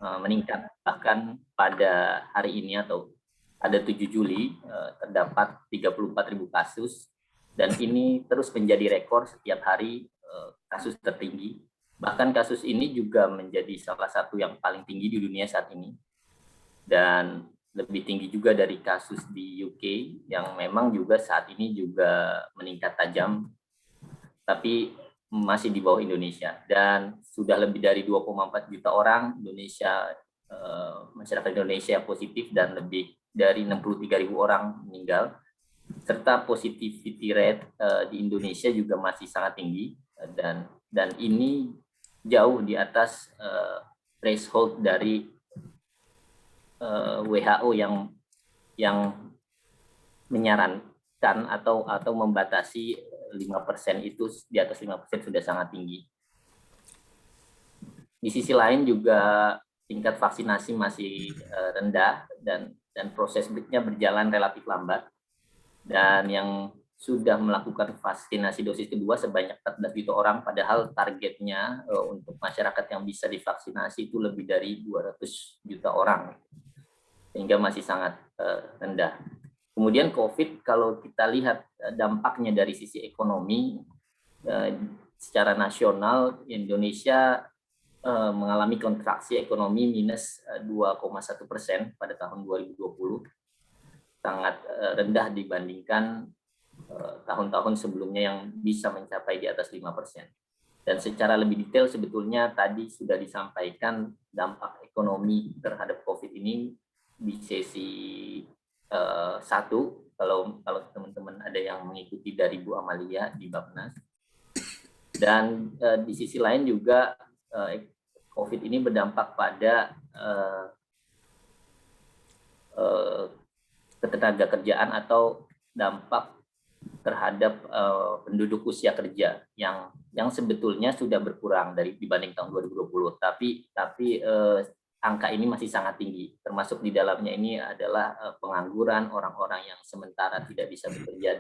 meningkat. Bahkan pada hari ini atau pada 7 Juli terdapat 34.000 kasus, dan ini terus menjadi rekor setiap hari kasus tertinggi. Bahkan kasus ini juga menjadi salah satu yang paling tinggi di dunia saat ini, dan lebih tinggi juga dari kasus di UK yang memang juga saat ini juga meningkat tajam, tapi masih di bawah Indonesia. Dan sudah lebih dari 2,4 juta orang Indonesia, masyarakat Indonesia positif, dan lebih dari 63.000 orang meninggal. Serta positivity rate di Indonesia juga masih sangat tinggi, dan ini jauh di atas threshold dari WHO yang menyarankan atau membatasi 5%, itu di atas 5% sudah sangat tinggi. Di sisi lain juga tingkat vaksinasi masih rendah, dan proses berjalan relatif lambat. Dan yang sudah melakukan vaksinasi dosis kedua sebanyak 14 juta orang, padahal targetnya untuk masyarakat yang bisa divaksinasi itu lebih dari 200 juta orang, sehingga masih sangat rendah. Kemudian COVID, kalau kita lihat dampaknya dari sisi ekonomi, secara nasional Indonesia mengalami kontraksi ekonomi minus 2,1% pada tahun 2020, sangat rendah dibandingkan tahun-tahun sebelumnya yang bisa mencapai di atas 5%. Dan secara lebih detail sebetulnya tadi sudah disampaikan dampak ekonomi terhadap COVID ini di sesi 1, kalau teman-teman ada yang mengikuti dari Bu Amalia di Bapnas. Dan di sisi lain juga COVID ini berdampak pada ketenaga kerjaan atau dampak terhadap penduduk usia kerja yang sebetulnya sudah berkurang dibanding tahun 2020, tapi angka ini masih sangat tinggi. Termasuk di dalamnya ini adalah pengangguran, orang-orang yang sementara tidak bisa bekerja,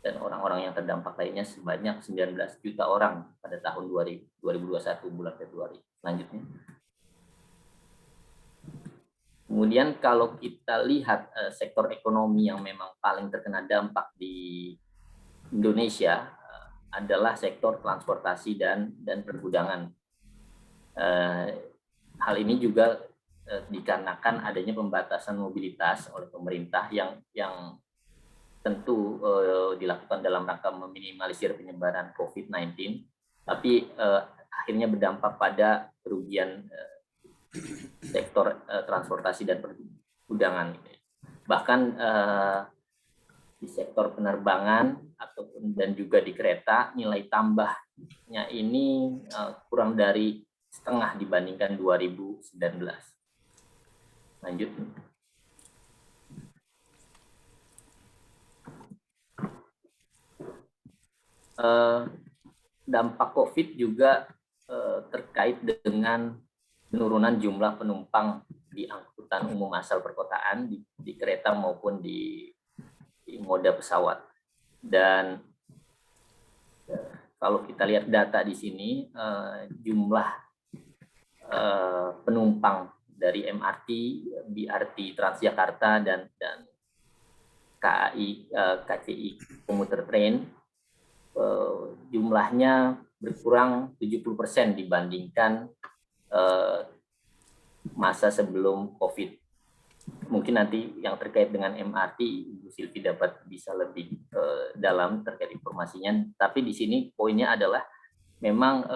dan orang-orang yang terdampak lainnya sebanyak 19 juta orang pada tahun 2021 bulan Februari. Selanjutnya. Kemudian kalau kita lihat sektor ekonomi yang memang paling terkena dampak di Indonesia adalah sektor transportasi dan pergudangan. Hal ini juga dikarenakan adanya pembatasan mobilitas oleh pemerintah yang tentu dilakukan dalam rangka meminimalisir penyebaran COVID-19, tapi akhirnya berdampak pada kerugian sektor transportasi dan pergudangan. Bahkan di sektor penerbangan dan juga di kereta, nilai tambahnya ini kurang dari setengah dibandingkan 2019. Lanjut. Dampak COVID juga terkait dengan penurunan jumlah penumpang di angkutan umum asal perkotaan, di kereta maupun di moda pesawat. Dan kalau kita lihat data di sini, jumlah penumpang dari MRT, BRT Transjakarta dan KCI Komuter Train jumlahnya berkurang 70% dibandingkan masa sebelum COVID. Mungkin nanti yang terkait dengan MRT, Ibu Silvi bisa lebih dalam terkait informasinya. Tapi di sini poinnya adalah memang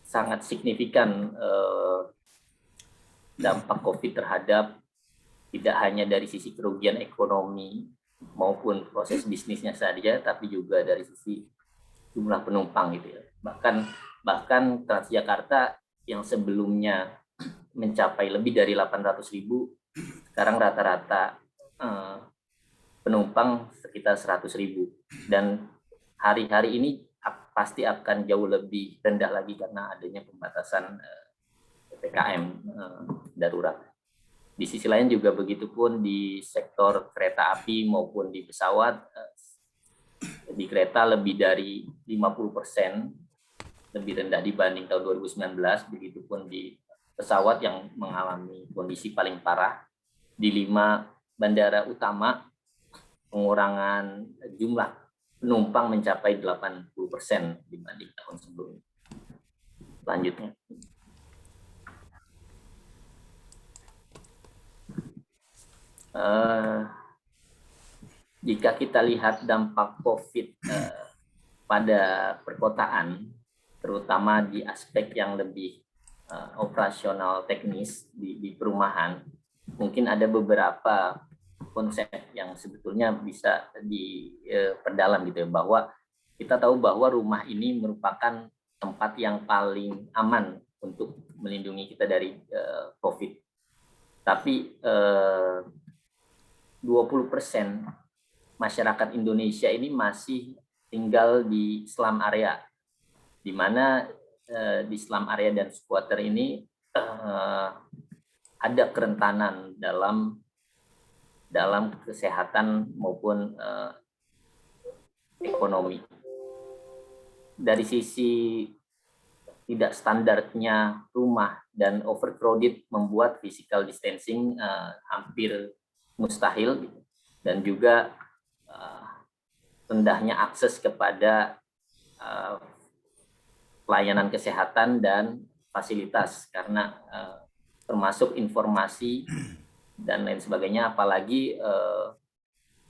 sangat signifikan dampak COVID terhadap tidak hanya dari sisi kerugian ekonomi maupun proses bisnisnya saja, tapi juga dari sisi jumlah penumpang gitu ya. Bahkan Transjakarta yang sebelumnya mencapai lebih dari 800.000, sekarang rata-rata penumpang sekitar 100.000, dan hari-hari ini pasti akan jauh lebih rendah lagi karena adanya pembatasan PPKM darurat. Di sisi lain juga begitu pun di sektor kereta api maupun di pesawat. Di kereta lebih dari 50% lebih rendah dibanding tahun 2019, begitu pun di pesawat yang mengalami kondisi paling parah. Di 5 bandara utama, pengurangan jumlah penumpang mencapai 80% dibanding tahun sebelumnya. Selanjutnya. Jika kita lihat dampak COVID pada perkotaan, terutama di aspek yang lebih operasional teknis di perumahan, mungkin ada beberapa konsep yang sebetulnya bisa diperdalam gitu ya, bahwa kita tahu bahwa rumah ini merupakan tempat yang paling aman untuk melindungi kita dari COVID. Tapi 20% masyarakat Indonesia ini masih tinggal di slum area, di mana di slum area dan squatter ini ada kerentanan dalam kesehatan maupun ekonomi. Dari sisi tidak standarnya rumah dan overcrowded membuat physical distancing hampir mustahil, dan juga rendahnya akses kepada pelayanan kesehatan dan fasilitas, karena termasuk informasi dan lain sebagainya, apalagi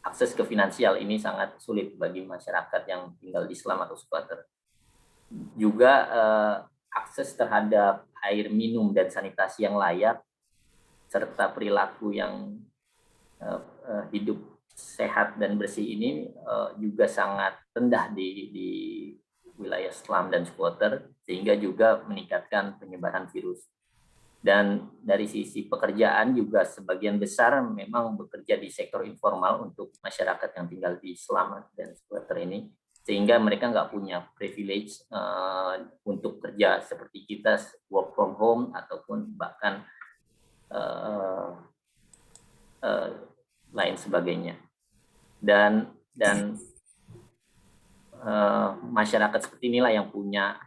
akses ke finansial ini sangat sulit bagi masyarakat yang tinggal di slum atau squatter. Juga akses terhadap air minum dan sanitasi yang layak, serta perilaku yang hidup sehat dan bersih ini juga sangat rendah di wilayah slum dan squatter, sehingga juga meningkatkan penyebaran virus. Dan dari sisi pekerjaan juga sebagian besar memang bekerja di sektor informal untuk masyarakat yang tinggal di slum dan squatter ini, sehingga mereka nggak punya privilege untuk kerja seperti kita, work from home ataupun bahkan lain sebagainya. Dan masyarakat seperti inilah yang punya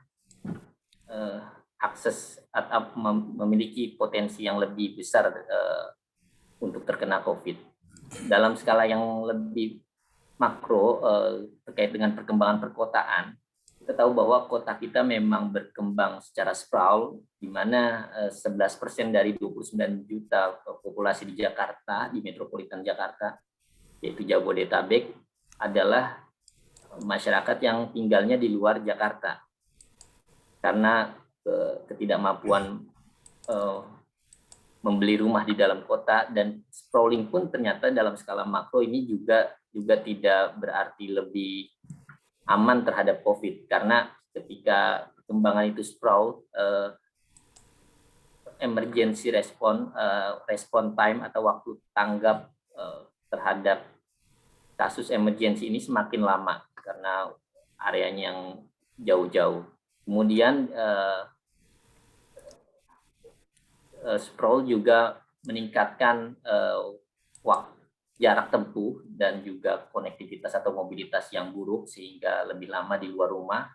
akses atau memiliki potensi yang lebih besar untuk terkena COVID. Dalam skala yang lebih makro terkait dengan perkembangan perkotaan, kita tahu bahwa kota kita memang berkembang secara sprawl, di mana 11% dari 29 juta populasi di Jakarta, di metropolitan Jakarta, yaitu Jabodetabek, adalah masyarakat yang tinggalnya di luar Jakarta. Karena ketidakmampuan membeli rumah di dalam kota, dan sprawling pun ternyata dalam skala makro ini juga tidak berarti lebih aman terhadap COVID, karena ketika perkembangan itu sprawl, emergency respon time atau waktu tanggap terhadap kasus emergency ini semakin lama karena areanya yang jauh-jauh. Kemudian sprawl juga meningkatkan jarak tempuh dan juga konektivitas atau mobilitas yang buruk, sehingga lebih lama di luar rumah,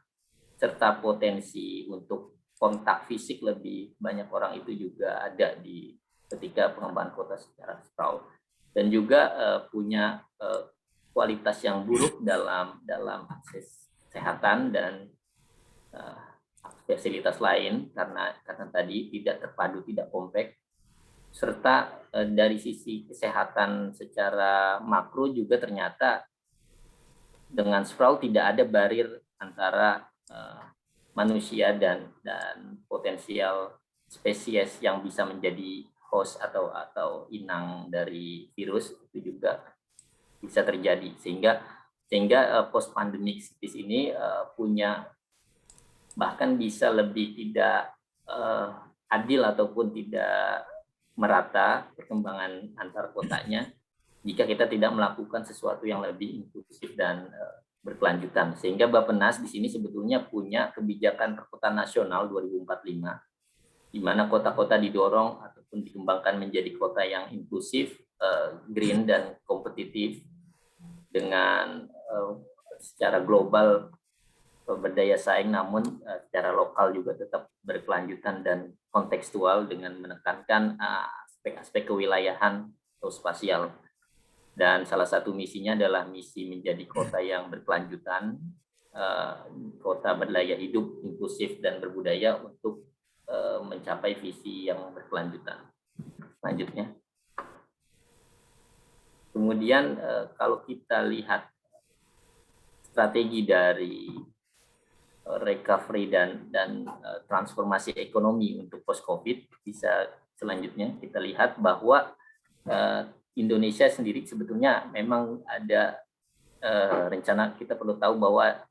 serta potensi untuk kontak fisik lebih banyak orang itu juga ada ketika pengembangan kota secara sprawl. Dan juga punya kualitas yang buruk dalam akses kesehatan dan fasilitas lain, karena tadi tidak terpadu, tidak kompak, serta dari sisi kesehatan secara makro juga ternyata dengan sprawl tidak ada barrier antara manusia dan potensial spesies yang bisa menjadi host atau inang dari virus, itu juga bisa terjadi, sehingga post pandemic cities ini punya, bahkan bisa lebih tidak adil ataupun tidak merata perkembangan antar kotanya jika kita tidak melakukan sesuatu yang lebih inklusif dan berkelanjutan. Sehingga Bappenas di sini sebetulnya punya kebijakan perkotaan nasional 2045, di mana kota-kota didorong ataupun dikembangkan menjadi kota yang inklusif, green dan kompetitif, dengan secara global berdaya saing, namun secara lokal juga tetap berkelanjutan dan kontekstual dengan menekankan aspek-aspek kewilayahan atau spasial. Dan salah satu misinya adalah misi menjadi kota yang berkelanjutan, kota berdaya hidup, inklusif, dan berbudaya untuk mencapai visi yang berkelanjutan. Selanjutnya. Kemudian kalau kita lihat strategi dari recovery dan transformasi ekonomi untuk post-COVID, bisa selanjutnya kita lihat bahwa Indonesia sendiri sebetulnya memang ada rencana. Kita perlu tahu bahwa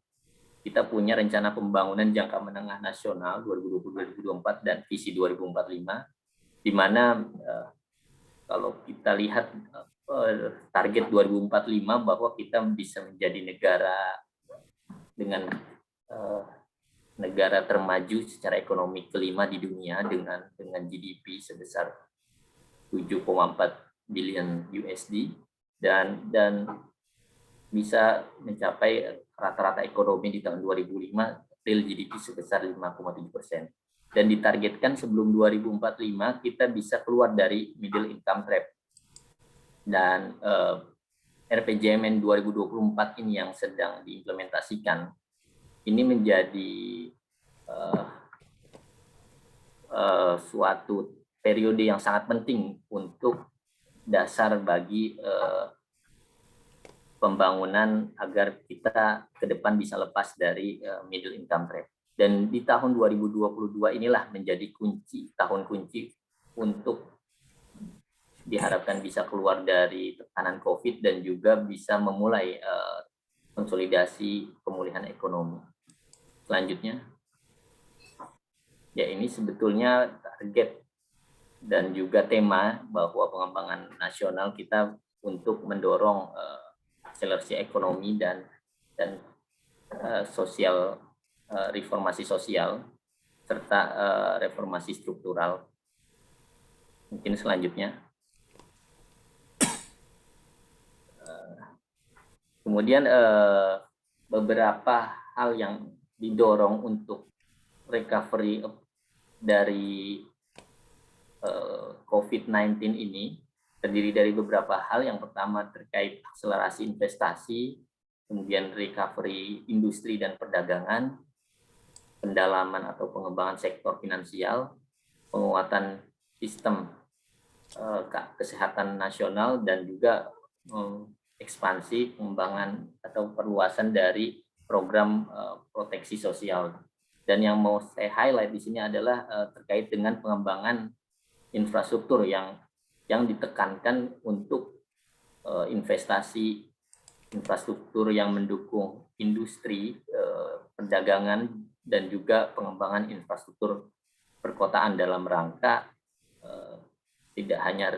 kita punya rencana pembangunan jangka menengah nasional 2020-2024 dan visi 2045, di mana kalau kita lihat target 2045 bahwa kita bisa menjadi negara dengan negara termaju secara ekonomi kelima di dunia dengan GDP sebesar 7,4 billion USD dan bisa mencapai rata-rata ekonomi di tahun 2005 real GDP sebesar 5,7%. Dan ditargetkan sebelum 2045 kita bisa keluar dari middle income trap. Dan RPJMN 2024 ini yang sedang diimplementasikan, ini menjadi suatu periode yang sangat penting untuk dasar bagi pembangunan agar kita ke depan bisa lepas dari middle income trap. Dan di tahun 2022 inilah menjadi tahun kunci untuk diharapkan bisa keluar dari tekanan COVID dan juga bisa memulai konsolidasi pemulihan ekonomi. Selanjutnya, ya ini sebetulnya target dan juga tema bahwa pengembangan nasional kita untuk mendorong akselerasi ekonomi dan sosial, reformasi sosial serta reformasi struktural. Mungkin selanjutnya. Kemudian beberapa hal yang didorong untuk recovery dari COVID-19 ini terdiri dari beberapa hal. Yang pertama terkait akselerasi investasi, kemudian recovery industri dan perdagangan, pendalaman atau pengembangan sektor finansial, penguatan sistem kesehatan nasional, dan juga ekspansi pengembangan atau perluasan dari program proteksi sosial. Dan yang mau saya highlight di sini adalah terkait dengan pengembangan infrastruktur yang ditekankan untuk investasi infrastruktur yang mendukung industri, perdagangan, dan juga pengembangan infrastruktur perkotaan dalam rangka tidak hanya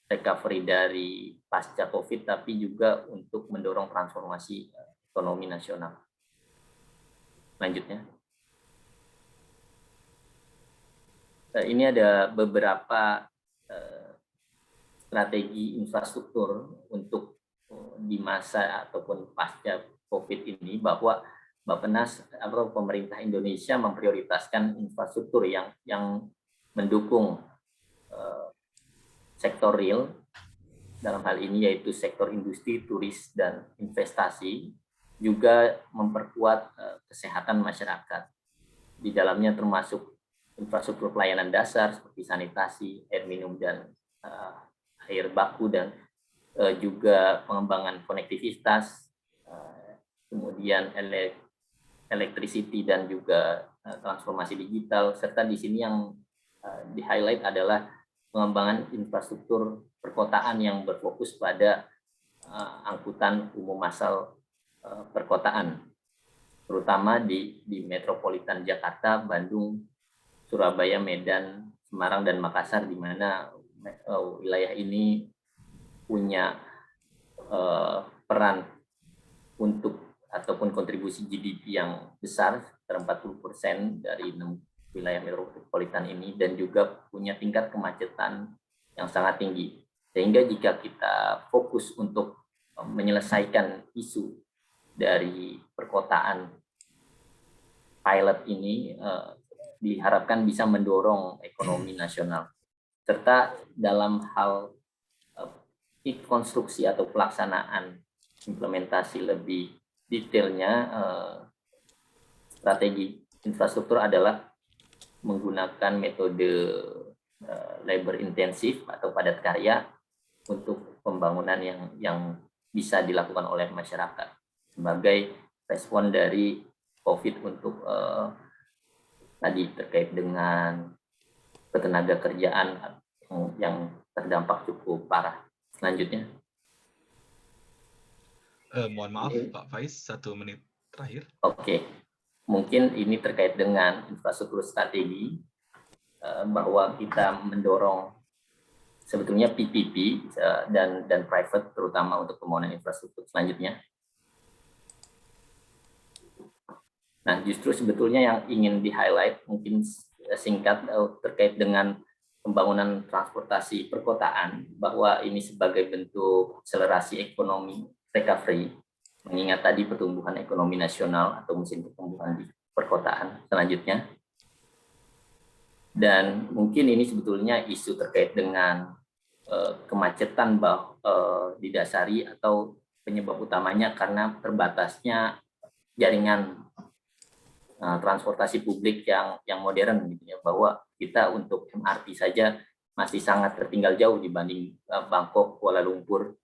recovery dari pasca COVID, tapi juga untuk mendorong transformasi ekonomi nasional. Selanjutnya. Ini ada beberapa strategi infrastruktur untuk di masa ataupun pasca COVID ini, bahwa Bappenas atau pemerintah Indonesia memprioritaskan infrastruktur yang mendukung sektor real, dalam hal ini yaitu sektor industri, turis, dan investasi, juga memperkuat kesehatan masyarakat. Di dalamnya termasuk infrastruktur pelayanan dasar seperti sanitasi, air minum, dan air baku, dan juga pengembangan konektivitas, kemudian electricity, dan juga transformasi digital. Serta di sini yang di-highlight adalah pengembangan infrastruktur perkotaan yang berfokus pada angkutan umum massal perkotaan, terutama di metropolitan Jakarta, Bandung, Surabaya, Medan, Semarang, dan Makassar, di mana wilayah ini punya peran untuk ataupun kontribusi GDP yang besar, sekitar 40% dari 6 wilayah metropolitan ini, dan juga punya tingkat kemacetan yang sangat tinggi. Sehingga jika kita fokus untuk menyelesaikan isu dari perkotaan pilot ini diharapkan bisa mendorong ekonomi nasional, serta dalam hal konstruksi atau pelaksanaan implementasi lebih detailnya, strategi infrastruktur adalah menggunakan metode labor intensif atau padat karya untuk pembangunan yang bisa dilakukan oleh masyarakat sebagai respon dari COVID untuk tadi terkait dengan ketenaga kerjaan yang terdampak cukup parah. Selanjutnya. Mohon maaf Pak Faiz, 1 menit terakhir. Oke, mungkin ini terkait dengan infrastruktur strategi, bahwa kita mendorong sebetulnya PPP dan private terutama untuk pembangunan infrastruktur. Selanjutnya. Nah, justru sebetulnya yang ingin di-highlight mungkin singkat terkait dengan pembangunan transportasi perkotaan, bahwa ini sebagai bentuk akselerasi ekonomi recovery, mengingat tadi pertumbuhan ekonomi nasional atau mesin pertumbuhan di perkotaan. Selanjutnya. Dan mungkin ini sebetulnya isu terkait dengan kemacetan didasari atau penyebab utamanya karena terbatasnya jaringan transportasi publik yang modern, gitu ya, bahwa kita untuk MRT saja masih sangat tertinggal jauh dibanding Bangkok, Kuala Lumpur,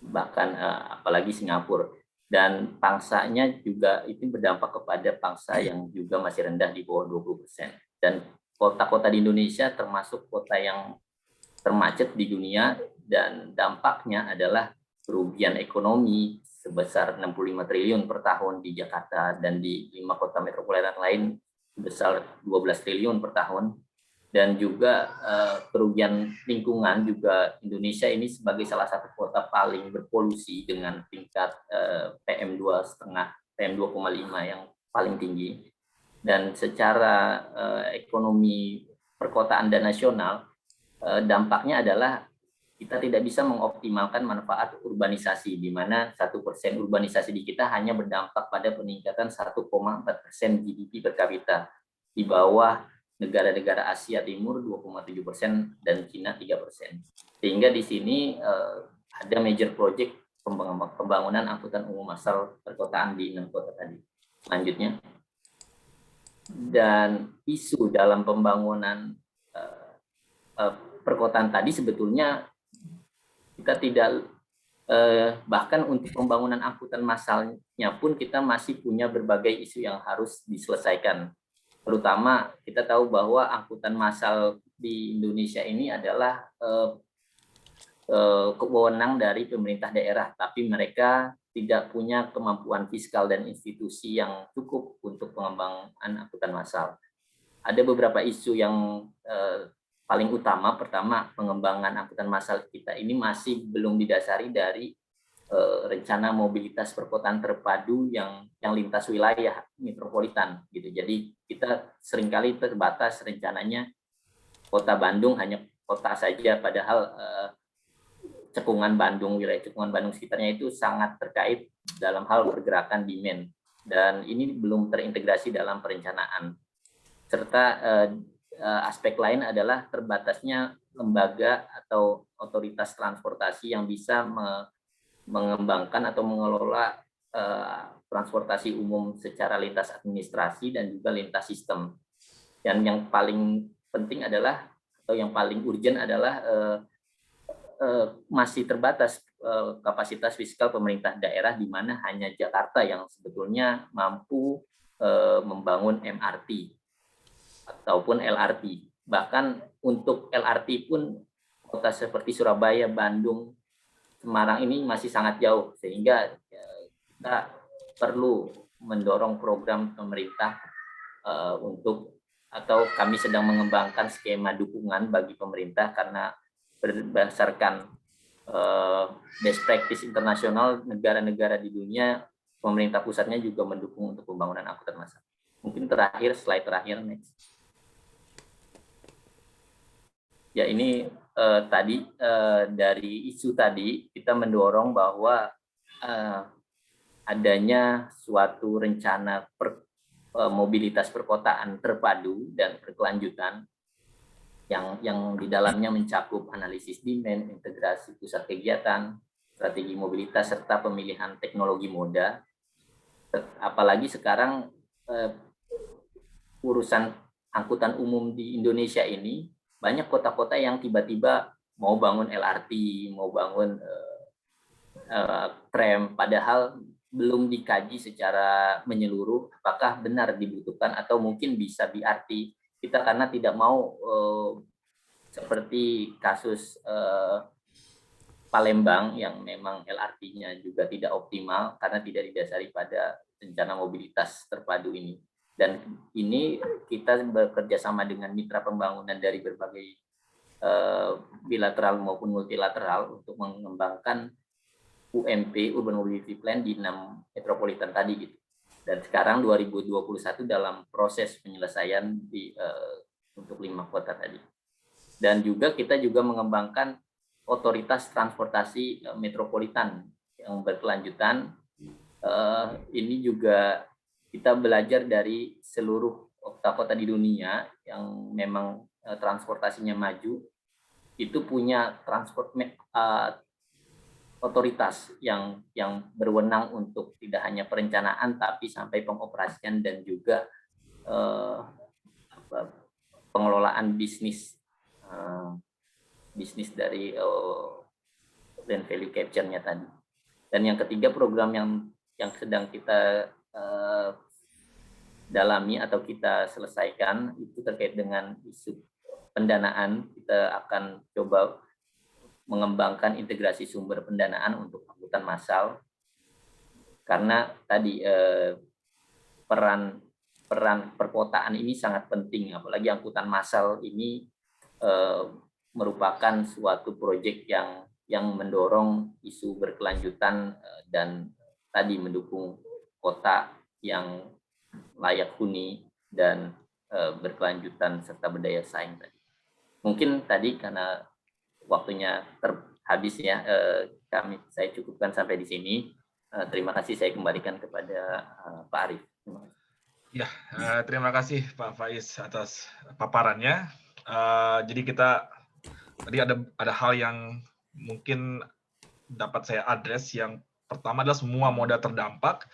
bahkan apalagi Singapura. Dan pangsanya juga itu berdampak kepada pangsa yang juga masih rendah di bawah 20%. Dan kota-kota di Indonesia termasuk kota yang termacet di dunia, dan dampaknya adalah kerugian ekonomi sebesar 65 triliun per tahun di Jakarta, dan di 5 kota metropolitan lain sebesar 12 triliun per tahun. Dan juga kerugian lingkungan juga, Indonesia ini sebagai salah satu kota paling berpolusi dengan tingkat PM2,5 yang paling tinggi. Dan secara ekonomi perkotaan dan nasional, dampaknya adalah kita tidak bisa mengoptimalkan manfaat urbanisasi, di mana 1% urbanisasi di kita hanya berdampak pada peningkatan 1,4% GDP per kapita, di bawah negara-negara Asia Timur 2,7% dan Cina 3%. Sehingga di sini ada major project pembangunan angkutan umum massal perkotaan di 6 kota tadi. Selanjutnya. Dan isu dalam pembangunan perkotaan tadi sebetulnya kita tidak, bahkan untuk pembangunan angkutan massalnya pun kita masih punya berbagai isu yang harus diselesaikan. Terutama kita tahu bahwa angkutan massal di Indonesia ini adalah kewenangan dari pemerintah daerah, tapi mereka tidak punya kemampuan fiskal dan institusi yang cukup untuk pengembangan angkutan massal. Ada beberapa isu yang paling utama. Pertama, pengembangan angkutan massal kita ini masih belum didasari dari rencana mobilitas perkotaan terpadu yang lintas wilayah metropolitan, gitu. Jadi kita seringkali terbatas rencananya kota Bandung hanya kota saja, padahal cekungan Bandung, wilayah cekungan Bandung sekitarnya itu sangat terkait dalam hal pergerakan demand, dan ini belum terintegrasi dalam perencanaan. Serta aspek lain adalah terbatasnya lembaga atau otoritas transportasi yang bisa mengembangkan atau mengelola transportasi umum secara lintas administrasi dan juga lintas sistem. Dan yang paling penting adalah, atau yang paling urgent adalah masih terbatas kapasitas fiskal pemerintah daerah, di mana hanya Jakarta yang sebetulnya mampu membangun MRT ataupun LRT. Bahkan untuk LRT pun kota seperti Surabaya, Bandung, Semarang ini masih sangat jauh, sehingga kita perlu mendorong program pemerintah untuk, atau kami sedang mengembangkan skema dukungan bagi pemerintah, karena berdasarkan best practice internasional negara-negara di dunia, pemerintah pusatnya juga mendukung untuk pembangunan angkutan massal. Mungkin terakhir, slide terakhir, next. Ya, ini dari isu tadi kita mendorong bahwa adanya suatu rencana mobilitas perkotaan terpadu dan berkelanjutan yang di dalamnya mencakup analisis demand, integrasi pusat kegiatan, strategi mobilitas, serta pemilihan teknologi moda. Apalagi sekarang urusan angkutan umum di Indonesia ini, banyak kota-kota yang tiba-tiba mau bangun LRT, mau bangun tram, padahal belum dikaji secara menyeluruh apakah benar dibutuhkan atau mungkin bisa BRT. Kita karena tidak mau seperti kasus Palembang yang memang LRT-nya juga tidak optimal karena tidak didasari pada rencana mobilitas terpadu ini. Dan ini kita bekerja sama dengan mitra pembangunan dari berbagai bilateral maupun multilateral untuk mengembangkan UMP, Urban Mobility Plan, di 6 metropolitan tadi gitu. Dan sekarang 2021 dalam proses penyelesaian untuk 5 kota tadi. Dan juga kita juga mengembangkan otoritas transportasi metropolitan yang berkelanjutan. Ini juga kita belajar dari seluruh kota-kota di dunia yang memang transportasinya maju, itu punya otoritas yang berwenang untuk tidak hanya perencanaan tapi sampai pengoperasian dan juga pengelolaan bisnis dari dan value capture-nya tadi. Dan yang ketiga, program yang sedang kita dalami atau kita selesaikan itu terkait dengan isu pendanaan. Kita akan coba mengembangkan integrasi sumber pendanaan untuk angkutan massal, karena tadi peran perkotaan ini sangat penting, apalagi angkutan massal ini merupakan suatu proyek yang mendorong isu berkelanjutan dan tadi mendukung kota yang layak huni dan berkelanjutan serta berdaya saing tadi. Mungkin tadi karena waktunya habis ya, saya cukupkan sampai di sini. Terima kasih, saya kembalikan kepada Pak Arief. Ya, terima kasih Pak Faiz atas paparannya. Jadi kita tadi ada hal yang mungkin dapat saya address. Yang pertama adalah semua moda terdampak.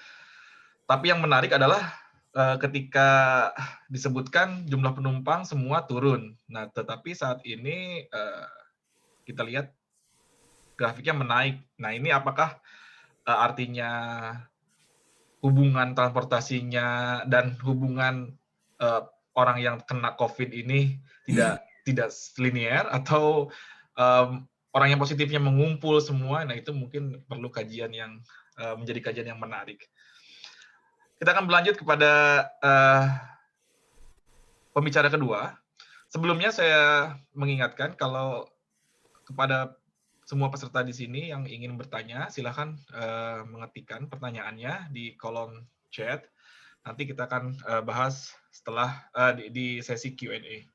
Tapi yang menarik adalah ketika disebutkan jumlah penumpang semua turun. Nah, tetapi saat ini kita lihat grafiknya menaik. Nah, ini apakah artinya hubungan transportasinya dan hubungan orang yang kena COVID ini tidak linear, atau orang yang positifnya mengumpul semua? Nah, itu mungkin perlu kajian yang menjadi kajian yang menarik. Kita akan berlanjut kepada pembicara kedua. Sebelumnya saya mengingatkan kalau kepada semua peserta di sini yang ingin bertanya, silakan mengetikkan pertanyaannya di kolom chat. Nanti kita akan bahas setelah di sesi Q&A.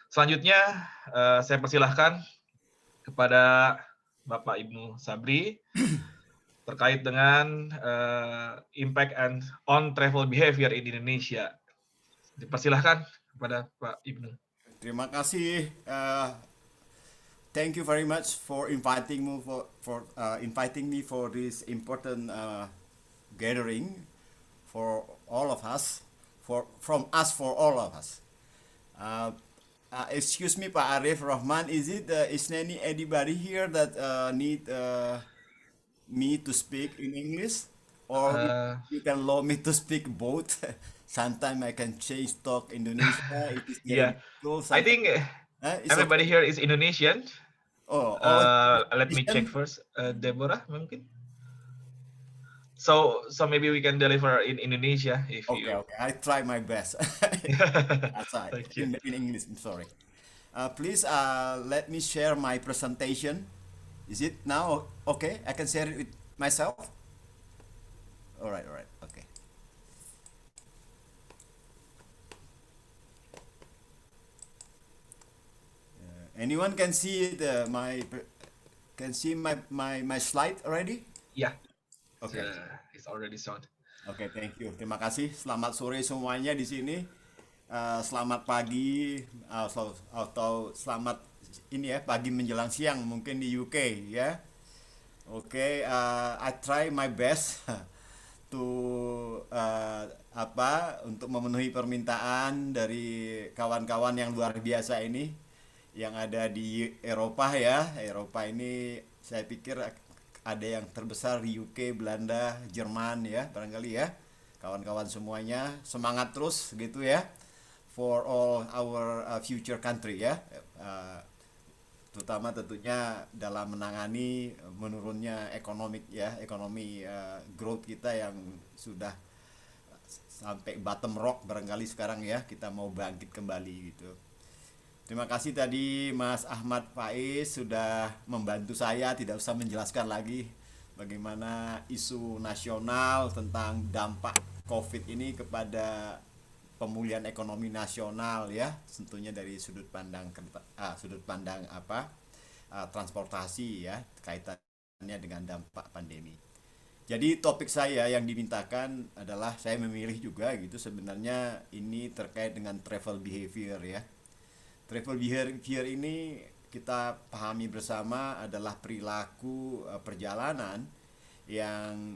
Selanjutnya, saya persilahkan kepada Bapak Ibnu Sabri terkait dengan impact and on travel behavior in Indonesia. Dipersilahkan kepada Pak Ibnu. Terima kasih. Thank you very much for inviting me for this important gathering for all of us, from all of us. Excuse me, Pak Arief Rahman, is anybody here that need me to speak in English, or you can allow me to speak both? Sometimes I can change talk Indonesia. It is Yeah, difficult. I think everybody okay. here is Indonesian. Let me check first. Deborah, mungkin. So maybe we can deliver in Indonesia if okay, you. Okay, I try my best. Thank you. In English, I'm sorry. Please let me share my presentation. Is it now okay? I can share it with myself. All right, okay. Anyone can see my slide already? Yeah. Okay. it's already sound. Oke, thank you. Terima kasih. Selamat sore semuanya di sini. Selamat pagi atau selamat ini ya, pagi menjelang siang mungkin di UK ya. Oke, I try my best to untuk memenuhi permintaan dari kawan-kawan yang luar biasa ini yang ada di Eropa ya. Eropa ini saya pikir ada yang terbesar di UK, Belanda, Jerman ya, barangkali ya. Kawan-kawan semuanya semangat terus gitu ya. For all our future country ya. Terutama tentunya dalam menangani menurunnya ekonomi growth kita yang sudah sampai bottom rock barangkali sekarang ya, kita mau bangkit kembali gitu. Terima kasih tadi Mas Ahmad Faiz sudah membantu saya, tidak usah menjelaskan lagi bagaimana isu nasional tentang dampak COVID ini kepada pemulihan ekonomi nasional ya, tentunya dari sudut pandang transportasi ya, kaitannya dengan dampak pandemi. Jadi topik saya yang dimintakan adalah saya memilih juga gitu, sebenarnya ini terkait dengan travel behavior ya. Travel behavior ini kita pahami bersama adalah perilaku perjalanan yang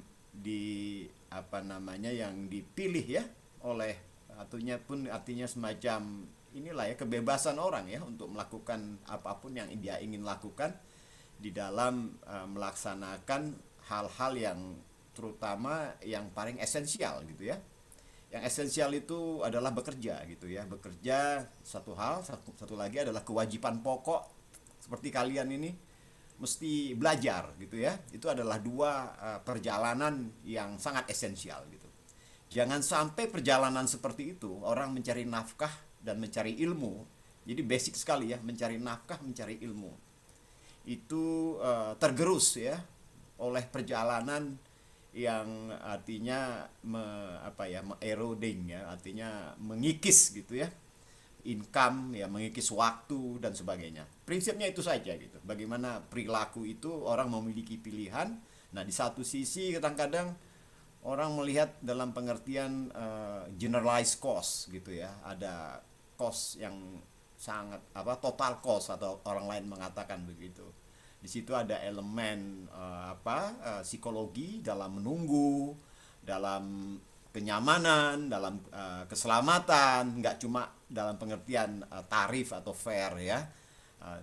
yang dipilih ya oleh artinya semacam inilah ya, kebebasan orang ya untuk melakukan apapun yang dia ingin lakukan di dalam melaksanakan hal-hal yang terutama yang paling esensial gitu ya. Yang esensial itu adalah bekerja gitu ya. Bekerja satu hal, satu lagi adalah kewajiban pokok seperti kalian ini mesti belajar gitu ya. Itu adalah dua perjalanan yang sangat esensial gitu. Jangan sampai perjalanan seperti itu orang mencari nafkah dan mencari ilmu. Jadi basic sekali ya, mencari nafkah, mencari ilmu. Itu tergerus ya oleh perjalanan yang artinya eroding ya, artinya mengikis gitu ya. Income ya, mengikis waktu dan sebagainya. Prinsipnya itu saja gitu. Bagaimana perilaku itu orang memiliki pilihan. Nah, di satu sisi kadang-kadang orang melihat dalam pengertian generalized cost gitu ya, ada cost yang sangat total cost atau orang lain mengatakan begitu. Di situ ada elemen psikologi dalam menunggu, dalam kenyamanan, dalam keselamatan, nggak cuma dalam pengertian tarif atau fare ya.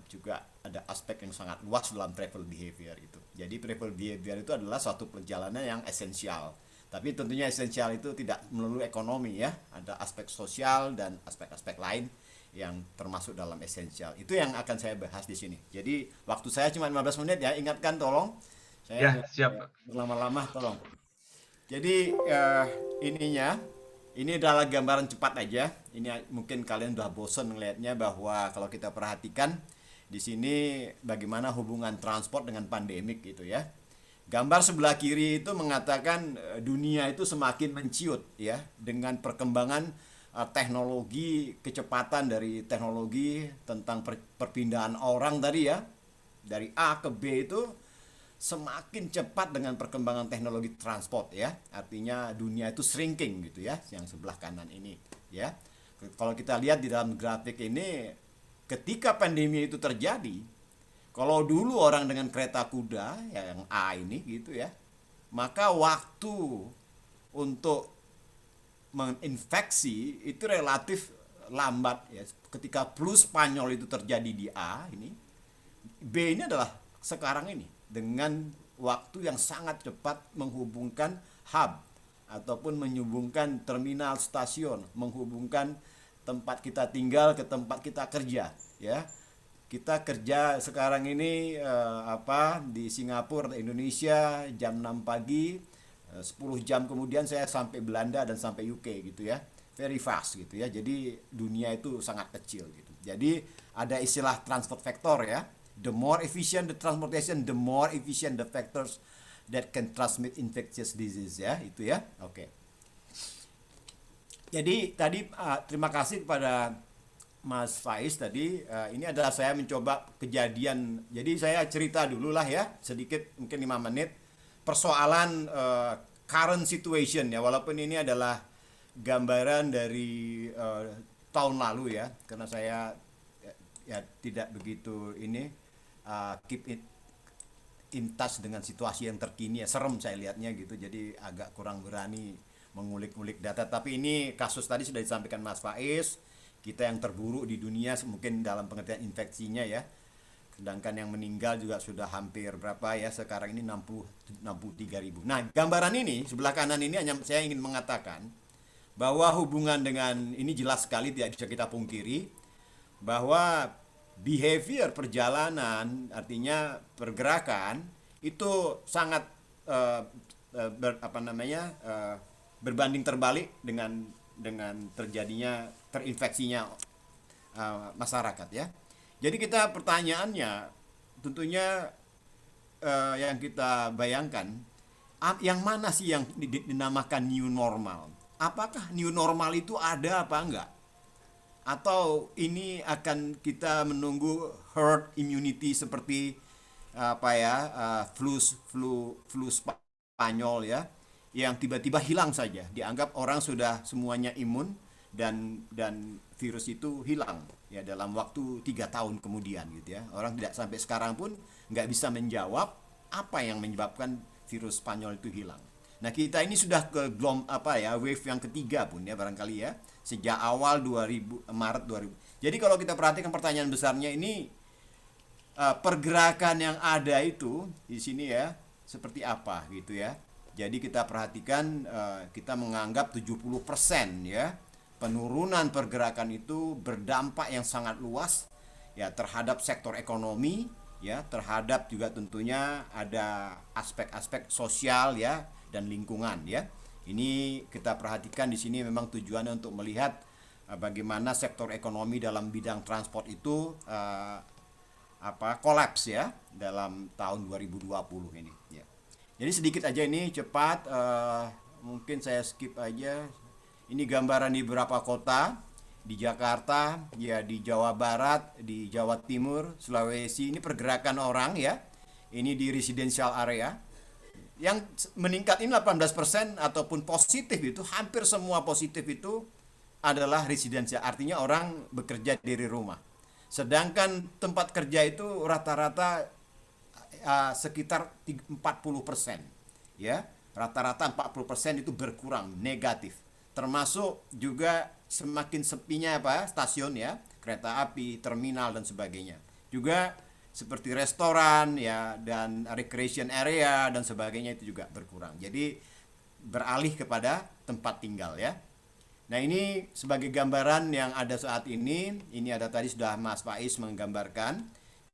Juga ada aspek yang sangat luas dalam travel behavior itu. Jadi travel behavior itu adalah suatu perjalanan yang esensial. Tapi tentunya esensial itu tidak melulu ekonomi ya, ada aspek sosial dan aspek-aspek lain yang termasuk dalam esensial. Itu yang akan saya bahas di sini. Jadi waktu saya cuma 15 menit ya, ingatkan tolong. Saya siap. Berlama-lama tolong. Jadi ini adalah gambaran cepat aja. Ini mungkin kalian udah bosan melihatnya bahwa kalau kita perhatikan di sini bagaimana hubungan transport dengan pandemik gitu ya. Gambar sebelah kiri itu mengatakan dunia itu semakin menciut ya dengan perkembangan teknologi, kecepatan dari teknologi tentang perpindahan orang tadi ya, dari A ke B itu semakin cepat dengan perkembangan teknologi transport ya. Artinya dunia itu shrinking gitu ya, yang sebelah kanan ini ya. Kalau kita lihat di dalam grafik ini, ketika pandemi itu terjadi, kalau dulu orang dengan kereta kuda ya, yang A ini gitu ya, maka waktu untuk menginfeksi itu relatif lambat ya. Ketika flu Spanyol itu terjadi di A ini, B ini adalah sekarang ini dengan waktu yang sangat cepat menghubungkan hub ataupun menghubungkan terminal stasiun, menghubungkan tempat kita tinggal ke tempat kita kerja ya. Kita kerja sekarang ini di Singapura, Indonesia jam 6 pagi, 10 jam kemudian saya sampai Belanda dan sampai UK gitu ya. Very fast gitu ya. Jadi dunia itu sangat kecil gitu. Jadi ada istilah transport vector ya. The more efficient the transportation, the more efficient the vectors that can transmit infectious disease ya, itu ya. Oke. Jadi tadi terima kasih kepada Mas Faiz tadi. Ini adalah saya mencoba kejadian. Jadi saya cerita dulu lah ya, sedikit mungkin 5 menit persoalan current situation ya, walaupun ini adalah gambaran dari tahun lalu ya, karena saya ya tidak begitu ini keep it in touch dengan situasi yang terkini ya, serem saya lihatnya gitu, jadi agak kurang berani mengulik-ulik data. Tapi ini kasus tadi sudah disampaikan Mas Faiz, kita yang terburuk di dunia mungkin dalam pengertian infeksinya ya, sedangkan yang meninggal juga sudah hampir berapa ya sekarang ini 63 ribu. Nah, gambaran ini sebelah kanan ini hanya saya ingin mengatakan bahwa hubungan dengan ini jelas sekali tidak bisa kita pungkiri bahwa behavior perjalanan, artinya pergerakan itu sangat berbanding terbalik dengan terjadinya terinfeksinya masyarakat ya. Jadi kita pertanyaannya tentunya yang kita bayangkan, yang mana sih yang dinamakan new normal? Apakah new normal itu ada apa enggak? Atau ini akan kita menunggu herd immunity seperti flu Spanyol ya, yang tiba-tiba hilang saja, dianggap orang sudah semuanya imun dan virus itu hilang ya dalam waktu 3 tahun kemudian gitu ya. Orang tidak sampai sekarang pun nggak bisa menjawab apa yang menyebabkan virus Spanyol itu hilang. Nah, kita ini sudah ke wave yang ketiga pun ya barangkali ya, sejak awal Maret 2000. Jadi kalau kita perhatikan pertanyaan besarnya ini, pergerakan yang ada itu di sini ya seperti apa gitu ya. Jadi kita perhatikan, kita menganggap 70% ya penurunan pergerakan itu berdampak yang sangat luas ya terhadap sektor ekonomi ya, terhadap juga tentunya ada aspek-aspek sosial ya dan lingkungan ya. Ini kita perhatikan di sini memang tujuannya untuk melihat bagaimana sektor ekonomi dalam bidang transport itu kolaps ya dalam tahun 2020 ini ya. Jadi sedikit aja ini cepat, mungkin saya skip aja. Ini gambaran di beberapa kota, di Jakarta, ya di Jawa Barat, di Jawa Timur, Sulawesi. Ini pergerakan orang ya. Ini di residential area. Yang meningkat ini 18% ataupun positif itu, hampir semua positif itu adalah residential. Artinya orang bekerja dari rumah. Sedangkan tempat kerja itu rata-rata sekitar 40% ya, rata-rata 40% itu berkurang negatif, termasuk juga semakin sepinya stasiun ya, kereta api, terminal dan sebagainya, juga seperti restoran ya dan recreation area dan sebagainya itu juga berkurang. Jadi beralih kepada tempat tinggal ya. Nah, ini sebagai gambaran yang ada saat ini ada tadi sudah Mas Faiz menggambarkan,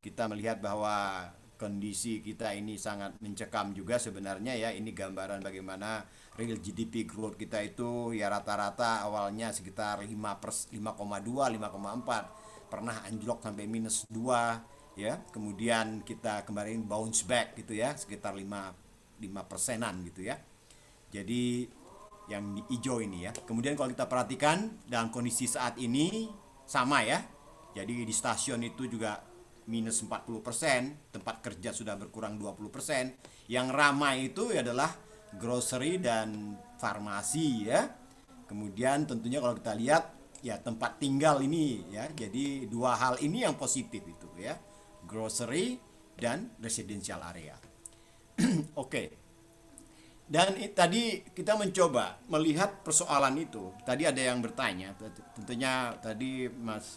kita melihat bahwa kondisi kita ini sangat mencekam juga sebenarnya ya. Ini gambaran bagaimana real GDP growth kita itu ya rata-rata awalnya sekitar 5,2, 5,4, pernah anjlok sampai -2 ya. Kemudian kita kemarin bounce back gitu ya, sekitar 5%-an gitu ya. Jadi yang di hijau ini ya. Kemudian kalau kita perhatikan dalam kondisi saat ini sama ya. Jadi di stasiun itu juga -40%, tempat kerja sudah berkurang 20%. Yang ramai itu adalah grocery dan farmasi ya. Kemudian tentunya kalau kita lihat ya tempat tinggal ini ya. Jadi dua hal ini yang positif itu ya. Grocery dan residential area. Oke. Dan tadi kita mencoba melihat persoalan itu. Tadi ada yang bertanya, tentunya tadi Mas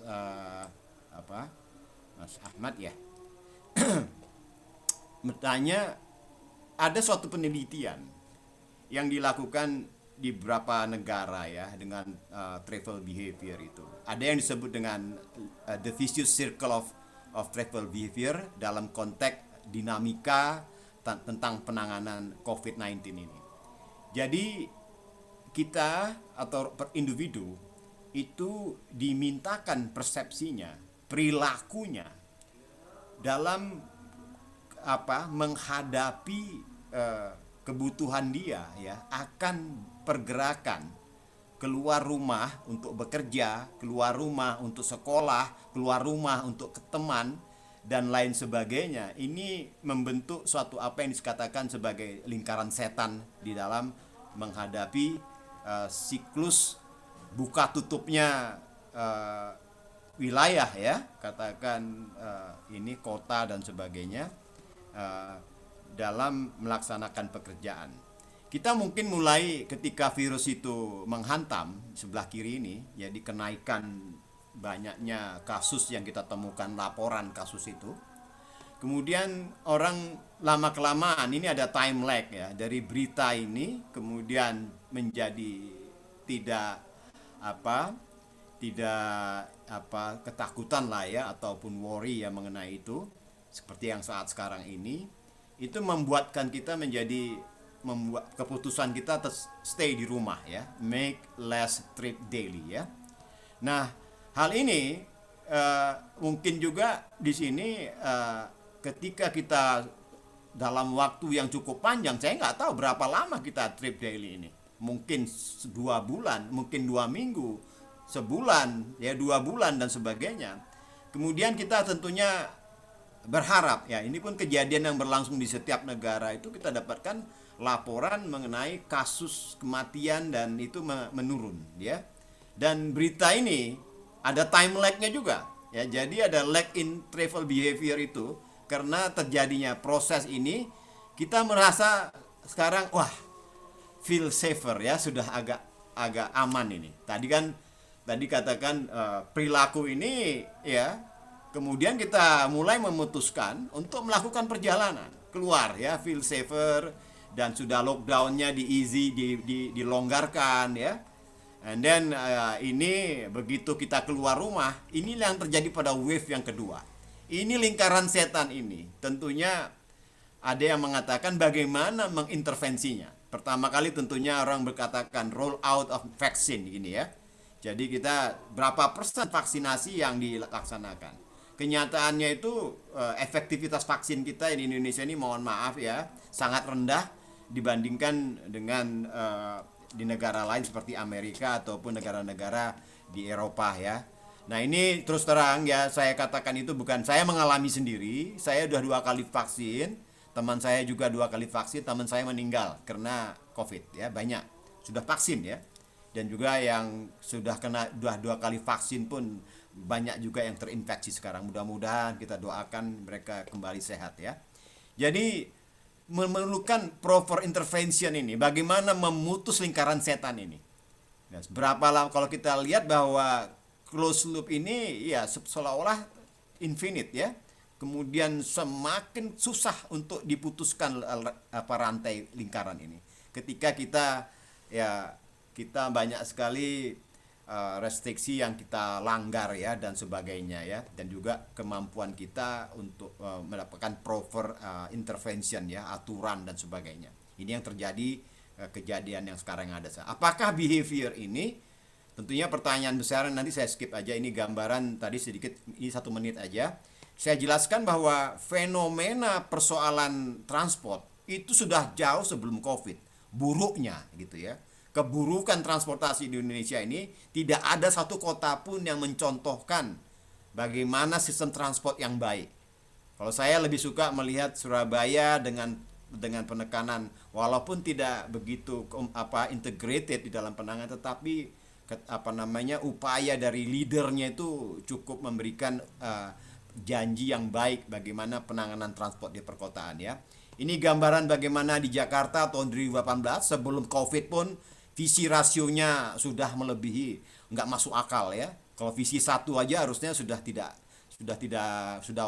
Ahmad ya bertanya, ada suatu penelitian yang dilakukan di beberapa negara ya dengan travel behavior itu. Ada yang disebut dengan the vicious circle of travel behavior dalam konteks dinamika tentang penanganan COVID-19 ini. Jadi kita atau per individu itu dimintakan persepsinya, perilakunya dalam menghadapi kebutuhan dia ya akan pergerakan keluar rumah untuk bekerja, keluar rumah untuk sekolah, keluar rumah untuk ke teman dan lain sebagainya. Ini membentuk suatu apa yang dikatakan sebagai lingkaran setan di dalam menghadapi siklus buka tutupnya wilayah ya, katakan ini kota dan sebagainya, dalam melaksanakan pekerjaan. Kita mungkin mulai ketika virus itu menghantam sebelah kiri ini, jadi kenaikan banyaknya kasus yang kita temukan, laporan kasus itu. Kemudian orang lama-kelamaan ini ada time lag ya, dari berita ini kemudian menjadi tidak ketakutan lah ya, ataupun worry ya mengenai itu, seperti yang saat sekarang ini. Itu membuatkan kita membuat keputusan kita stay di rumah ya, make less trip daily ya. Nah, hal ini mungkin juga di sini ketika kita dalam waktu yang cukup panjang, saya nggak tahu berapa lama kita trip daily ini, mungkin 2 bulan, mungkin 2 minggu, sebulan ya, 2 bulan dan sebagainya. Kemudian kita tentunya berharap ya, ini pun kejadian yang berlangsung di setiap negara itu, kita dapatkan laporan mengenai kasus kematian dan itu menurun ya. Dan berita ini ada time lag-nya juga ya, jadi ada lag in travel behavior itu. Karena terjadinya proses ini, kita merasa sekarang wah, feel safer ya, sudah agak aman ini. Tadi katakan perilaku ini ya, kemudian kita mulai memutuskan untuk melakukan perjalanan keluar ya, feel safer, dan sudah lockdownnya dilonggarkan ya. And then ini begitu kita keluar rumah, inilah yang terjadi pada wave yang kedua. Ini lingkaran setan ini, tentunya ada yang mengatakan bagaimana mengintervensinya. Pertama kali tentunya orang berkatakan roll out of vaccine ini ya. Jadi kita berapa persen vaksinasi yang dilaksanakan. Kenyataannya itu efektivitas vaksin kita di Indonesia ini, mohon maaf ya, sangat rendah dibandingkan dengan di negara lain seperti Amerika ataupun negara-negara di Eropa ya. Nah ini terus terang ya, saya katakan itu bukan saya mengalami sendiri. Saya sudah 2 kali vaksin, teman saya juga 2 kali vaksin, teman saya meninggal karena COVID ya, banyak sudah vaksin ya. Dan juga yang sudah kena 2 kali vaksin pun banyak juga yang terinfeksi sekarang. Mudah-mudahan kita doakan mereka kembali sehat ya. Jadi memerlukan proper intervention ini, bagaimana memutus lingkaran setan ini. Nah, berapa lama kalau kita lihat bahwa close loop ini ya seolah-olah infinite ya. Kemudian semakin susah untuk diputuskan rantai lingkaran ini. Ketika kita banyak sekali restriksi yang kita langgar ya dan sebagainya ya, dan juga kemampuan kita untuk mendapatkan proper intervention ya, aturan dan sebagainya. Ini yang terjadi, kejadian yang sekarang ada. Apakah behavior ini? Tentunya pertanyaan besar, nanti saya skip aja ini gambaran tadi sedikit, ini 1 menit aja. Saya jelaskan bahwa fenomena persoalan transport itu sudah jauh sebelum COVID. Buruknya gitu ya. Keburukan transportasi di Indonesia ini, tidak ada satu kota pun yang mencontohkan bagaimana sistem transport yang baik. Kalau saya lebih suka melihat Surabaya dengan penekanan, walaupun tidak begitu integrated di dalam penanganan, tetapi upaya dari leadernya itu cukup memberikan janji yang baik bagaimana penanganan transport di perkotaan ya. Ini gambaran bagaimana di Jakarta tahun 2018 sebelum COVID pun visi rasionya sudah melebihi, nggak masuk akal ya. Kalau visi 1 aja harusnya sudah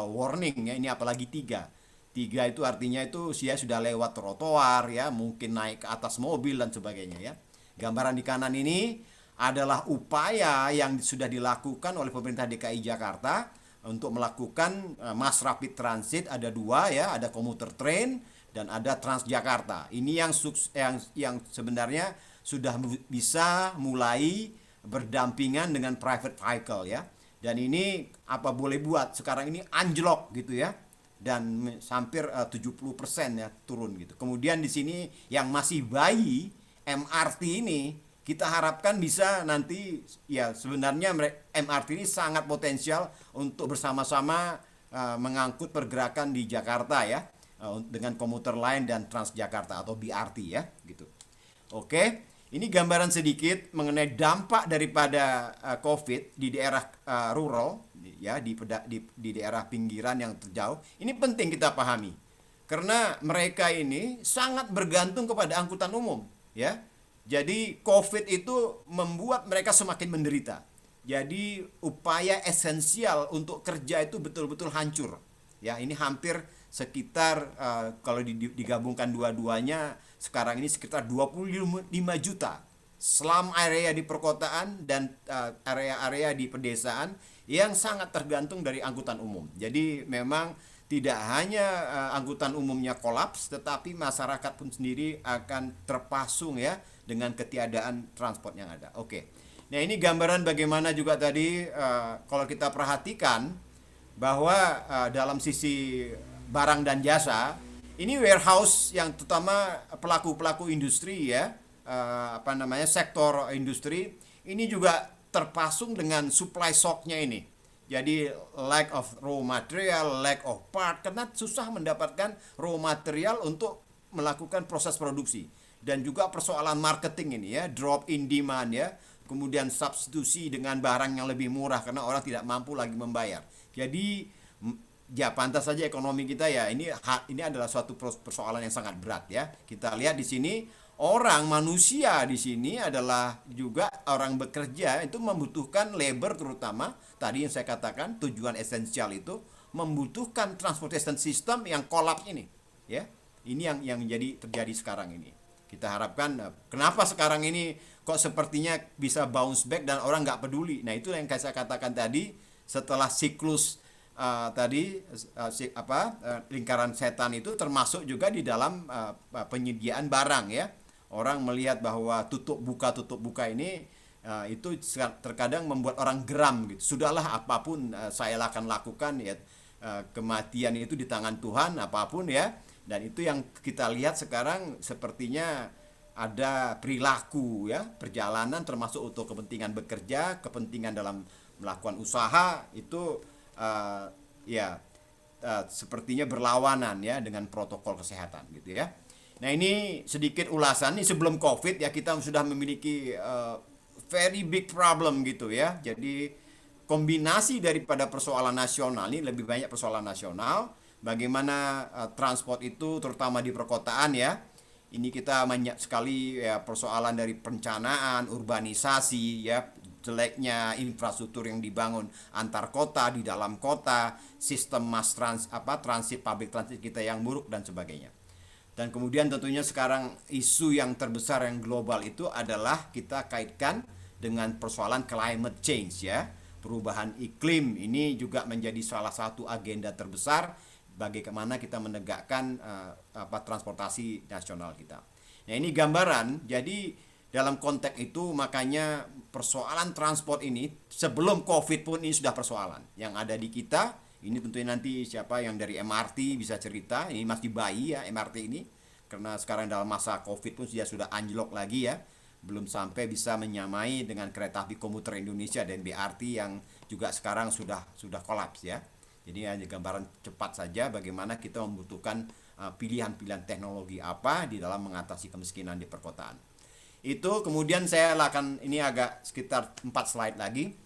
warning ya, ini apalagi 3 itu artinya itu sudah lewat trotoar ya, mungkin naik ke atas mobil dan sebagainya ya. Gambaran di kanan ini adalah upaya yang sudah dilakukan oleh pemerintah DKI Jakarta untuk melakukan mass rapid transit. Ada 2 ya, ada komuter train dan ada Transjakarta. Ini yang sebenarnya sudah bisa mulai berdampingan dengan private vehicle ya. Dan ini apa boleh buat sekarang ini anjlok gitu ya. Dan hampir 70% ya turun gitu. Kemudian di sini yang masih bayi MRT ini kita harapkan bisa nanti ya, sebenarnya MRT ini sangat potensial untuk bersama-sama mengangkut pergerakan di Jakarta ya, dengan komuter lain dan Transjakarta atau BRT ya gitu. Oke, ini gambaran sedikit mengenai dampak daripada COVID di daerah rural, ya di daerah pinggiran yang terjauh. Ini penting kita pahami, karena mereka ini sangat bergantung kepada angkutan umum, ya. Jadi COVID itu membuat mereka semakin menderita. Jadi upaya esensial untuk kerja itu betul-betul hancur. Ya, ini hampir sekitar kalau digabungkan dua-duanya sekarang ini sekitar 25 juta slum area di perkotaan dan area-area di pedesaan yang sangat tergantung dari angkutan umum. Jadi memang tidak hanya angkutan umumnya kolaps, tetapi masyarakat pun sendiri akan terpasung ya dengan ketiadaan transport yang ada. Oke. Nah, ini gambaran bagaimana juga tadi kalau kita perhatikan bahwa dalam sisi barang dan jasa, ini warehouse yang terutama pelaku-pelaku industri ya, sektor industri, ini juga terpasung dengan supply shock-nya ini. Jadi lack of raw material, lack of part, karena susah mendapatkan raw material untuk melakukan proses produksi. Dan juga persoalan marketing ini ya, drop in demand ya, kemudian substitusi dengan barang yang lebih murah karena orang tidak mampu lagi membayar. Jadi ya pantas saja ekonomi kita ya ini adalah suatu persoalan yang sangat berat ya. Kita lihat di sini manusia di sini adalah juga orang bekerja itu membutuhkan labor, terutama tadi yang saya katakan tujuan esensial itu membutuhkan transportation system yang kolaps ini ya. Ini yang terjadi sekarang ini. Kita harapkan kenapa sekarang ini kok sepertinya bisa bounce back dan orang nggak peduli. Nah, itu yang saya katakan tadi, setelah siklus lingkaran setan itu termasuk juga di dalam penyediaan barang ya. Orang melihat bahwa tutup buka ini itu terkadang membuat orang geram gitu. Sudahlah, apapun saya akan lakukan ya, kematian itu di tangan Tuhan, apapun ya. Dan itu yang kita lihat sekarang sepertinya ada perilaku ya, perjalanan termasuk untuk kepentingan bekerja, kepentingan dalam melakukan usaha itu sepertinya berlawanan ya dengan protokol kesehatan gitu ya. Nah, ini sedikit ulasan. Ini sebelum COVID ya, kita sudah memiliki very big problem gitu ya. Jadi kombinasi daripada persoalan nasional, ini lebih banyak persoalan nasional, bagaimana transport itu terutama di perkotaan ya. Ini kita banyak sekali ya persoalan dari perencanaan, urbanisasi ya, jeleknya infrastruktur yang dibangun antar kota, di dalam kota, sistem transit public transit kita yang buruk dan sebagainya. Dan kemudian tentunya sekarang isu yang terbesar yang global itu adalah kita kaitkan dengan persoalan climate change ya. Perubahan iklim ini juga menjadi salah satu agenda terbesar bagaimana kita menegakkan transportasi nasional kita. Nah, ini gambaran. Jadi dalam konteks itu makanya persoalan transport ini sebelum COVID pun ini sudah persoalan yang ada di kita. Ini tentunya nanti siapa yang dari MRT bisa cerita. Ini masih bayi ya MRT ini, karena sekarang dalam masa COVID pun sudah anjlok lagi ya. Belum sampai bisa menyamai dengan kereta api komuter Indonesia dan BRT yang juga sekarang sudah kolaps ya. Jadi hanya gambaran cepat saja bagaimana kita membutuhkan pilihan-pilihan teknologi apa di dalam mengatasi kemiskinan di perkotaan. Itu kemudian saya akan, ini agak sekitar 4 slide lagi.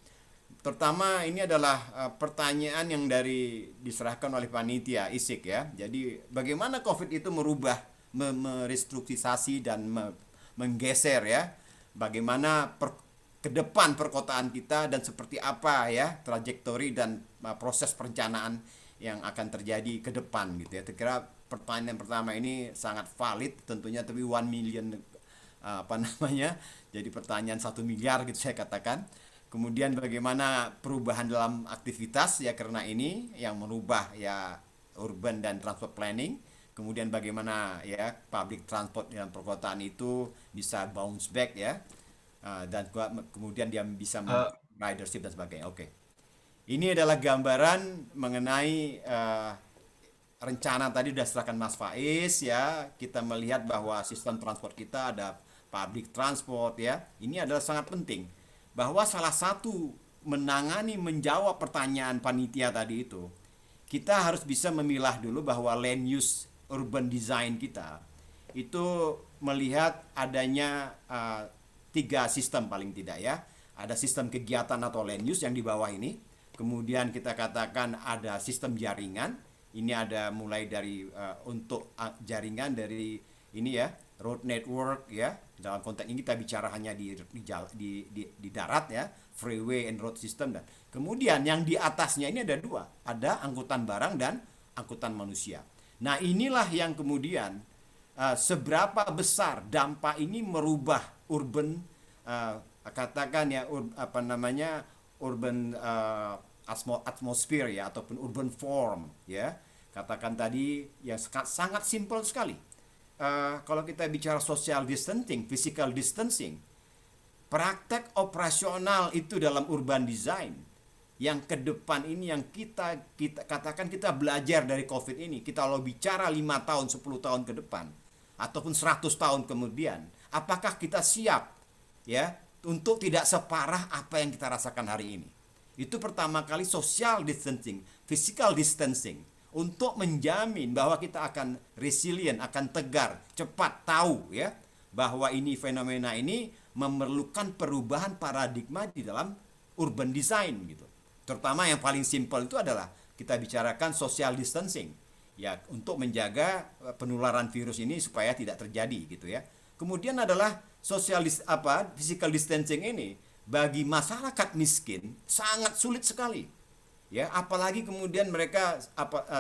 Pertama, ini adalah pertanyaan yang diserahkan oleh panitia ISIK ya. Jadi bagaimana COVID itu merubah, merestrukturisasi dan menggeser ya. Bagaimana ke depan perkotaan kita dan seperti apa ya trajektori dan proses perencanaan yang akan terjadi ke depan gitu ya. Saya kira pertanyaan pertama ini sangat valid tentunya, tapi 1 million jadi pertanyaan 1 miliar gitu saya katakan. Kemudian bagaimana perubahan dalam aktivitas ya, karena ini yang merubah ya urban dan transport planning. Kemudian bagaimana ya public transport dalam perkotaan itu bisa bounce back ya. Dan kemudian dia bisa ridership dan sebagainya. Oke. Ini adalah gambaran mengenai rencana tadi sudah serahkan Mas Faiz ya. Kita melihat bahwa sistem transport kita ada public transport ya. Ini adalah sangat penting bahwa salah satu menjawab pertanyaan panitia tadi itu, kita harus bisa memilah dulu bahwa land use urban design kita itu melihat adanya 3 sistem paling tidak ya. Ada sistem kegiatan atau land use yang di bawah ini. Kemudian kita katakan ada sistem jaringan. Ini ada mulai dari untuk jaringan dari ini ya, road network ya. Dalam konteks ini kita bicara hanya di darat ya, freeway and road system. Dan kemudian yang di atasnya ini ada 2, ada angkutan barang dan angkutan manusia. Nah inilah yang kemudian seberapa besar dampak ini merubah urban katakan ya urban atmosphere ya, ataupun urban form ya. Katakan tadi yang sangat simple sekali. Kalau kita bicara social distancing, physical distancing, praktek operasional itu dalam urban design yang ke depan ini yang kita katakan kita belajar dari COVID ini. Kita kalau bicara 5 tahun, 10 tahun ke depan ataupun 100 tahun kemudian, apakah kita siap ya untuk tidak separah apa yang kita rasakan hari ini? Itu pertama kali social distancing, physical distancing, untuk menjamin bahwa kita akan resilient, akan tegar, cepat tahu ya bahwa ini fenomena ini memerlukan perubahan paradigma di dalam urban design gitu. Terutama yang paling simpel itu adalah kita bicarakan social distancing ya, untuk menjaga penularan virus ini supaya tidak terjadi gitu ya. Kemudian adalah physical distancing ini bagi masyarakat miskin sangat sulit sekali. Ya, apalagi kemudian mereka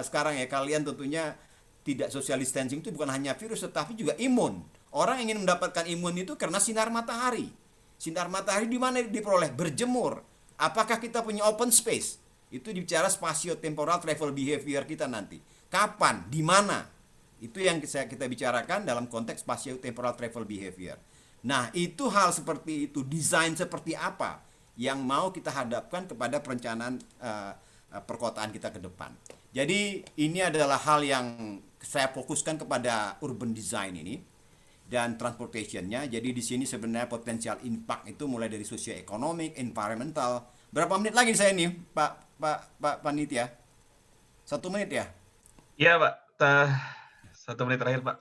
sekarang ya, kalian tentunya tidak social distancing itu bukan hanya virus tetapi juga imun. Orang ingin mendapatkan imun itu karena sinar matahari. Sinar matahari di mana diperoleh? Berjemur. Apakah kita punya open space? Itu bicara spatio-temporal travel behavior kita nanti. Kapan? Di mana? Itu yang kita bicarakan dalam konteks spatio-temporal travel behavior. Nah, itu hal seperti itu, desain seperti apa yang mau kita hadapkan kepada perencanaan perkotaan kita ke depan. Jadi ini adalah hal yang saya fokuskan kepada urban design ini dan transportationnya. Jadi di sini sebenarnya potensial impact itu mulai dari socio-ekonomik, environmental. Berapa menit lagi saya ini, Pak Panitia? 1 menit ya? Iya, Pak. 1 menit terakhir, Pak.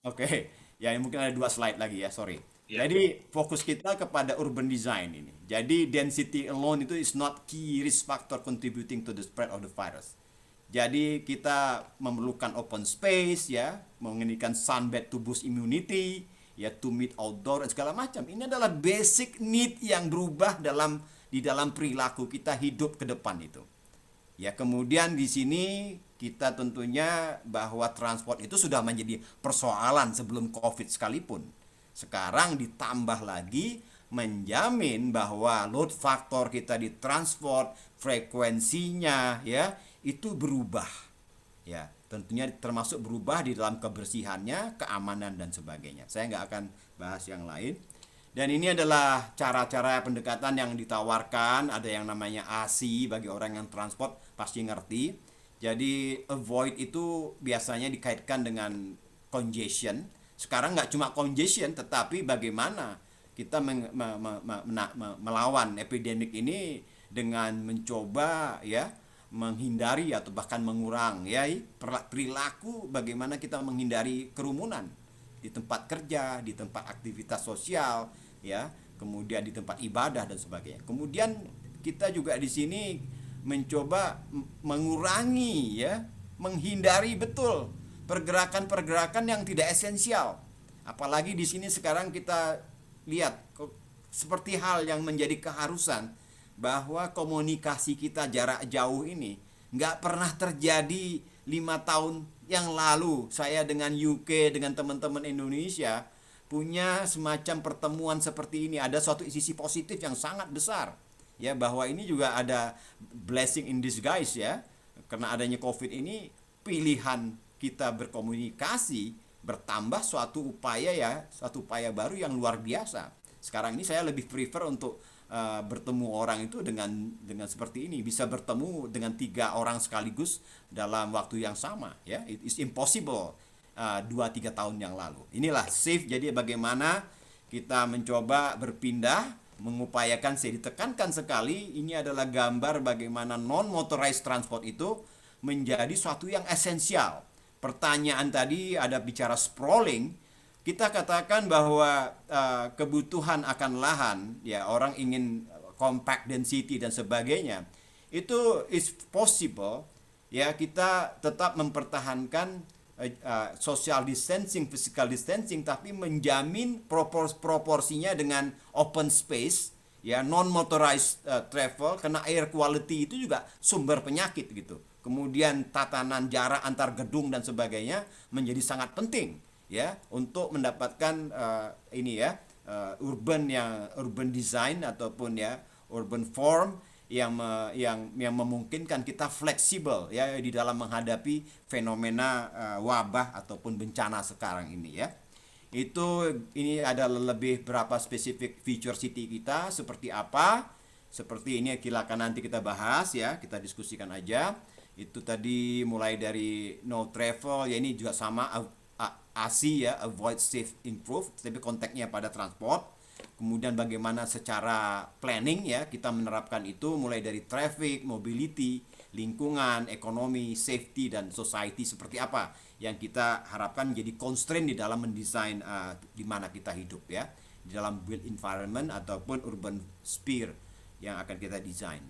Oke. Ya, mungkin ada 2 slide lagi ya, sorry. Ya. Jadi fokus kita kepada urban design ini. Jadi density alone itu is not key risk factor contributing to the spread of the virus. Jadi kita memerlukan open space ya, menginginkan sunbed to boost immunity, ya to meet outdoor dan segala macam. Ini adalah basic need yang berubah di dalam perilaku kita hidup ke depan itu. Ya, kemudian di sini kita tentunya bahwa transport itu sudah menjadi persoalan sebelum COVID sekalipun. Sekarang ditambah lagi menjamin bahwa load factor kita di transport, frekuensinya ya itu berubah. Ya, tentunya termasuk berubah di dalam kebersihannya, keamanan dan sebagainya. Saya nggak akan bahas yang lain. Dan ini adalah cara-cara pendekatan yang ditawarkan. Ada yang namanya ASI bagi orang yang transport pasti ngerti. Jadi avoid itu biasanya dikaitkan dengan congestion. Sekarang nggak cuma congestion, tetapi bagaimana kita melawan epidemik ini dengan mencoba ya menghindari atau bahkan mengurang ya perilaku, bagaimana kita menghindari kerumunan di tempat kerja, di tempat aktivitas sosial ya, kemudian di tempat ibadah dan sebagainya. Kemudian kita juga di sini mencoba mengurangi ya, menghindari betul pergerakan-pergerakan yang tidak esensial. Apalagi di sini sekarang kita lihat seperti hal yang menjadi keharusan bahwa komunikasi kita jarak jauh ini nggak pernah terjadi 5 tahun yang lalu. Saya dengan UK, dengan teman-teman Indonesia punya semacam pertemuan seperti ini. Ada suatu sisi positif yang sangat besar ya, bahwa ini juga ada blessing in disguise ya, karena adanya COVID ini pilihan kita berkomunikasi bertambah suatu upaya baru yang luar biasa. Sekarang ini saya lebih prefer untuk bertemu orang itu dengan seperti ini, bisa bertemu dengan 3 orang sekaligus dalam waktu yang sama ya. It is impossible 2-3 tahun yang lalu. Inilah safe. Jadi bagaimana kita mencoba berpindah, mengupayakan, saya ditekankan sekali, ini adalah gambar bagaimana non motorized transport itu menjadi suatu yang esensial. pertanyaan tadi ada bicara sprawling, kita katakan bahwa kebutuhan akan lahan, ya orang ingin compact density dan sebagainya, itu is possible, ya kita tetap mempertahankan social distancing, physical distancing, tapi menjamin proporsinya dengan open space, ya non motorized travel, karena air quality itu juga sumber penyakit gitu. Kemudian tatanan jarak antar gedung dan sebagainya menjadi sangat penting, ya untuk mendapatkan urban design ataupun ya urban form yang memungkinkan kita fleksibel ya di dalam menghadapi fenomena wabah ataupun bencana sekarang ini ya. Ini ada lebih berapa spesifik feature city kita seperti apa. Seperti ini silakan nanti kita bahas ya, kita diskusikan aja. Itu tadi mulai dari no travel, ya ini juga sama ASI ya, avoid, save, improve, tapi konteksnya pada transport. Kemudian bagaimana secara planning ya kita menerapkan itu mulai dari traffic, mobility, lingkungan, ekonomi, safety, dan society seperti apa yang kita harapkan menjadi constraint di dalam mendesain di mana kita hidup ya, di dalam built environment ataupun urban sphere yang akan kita desain.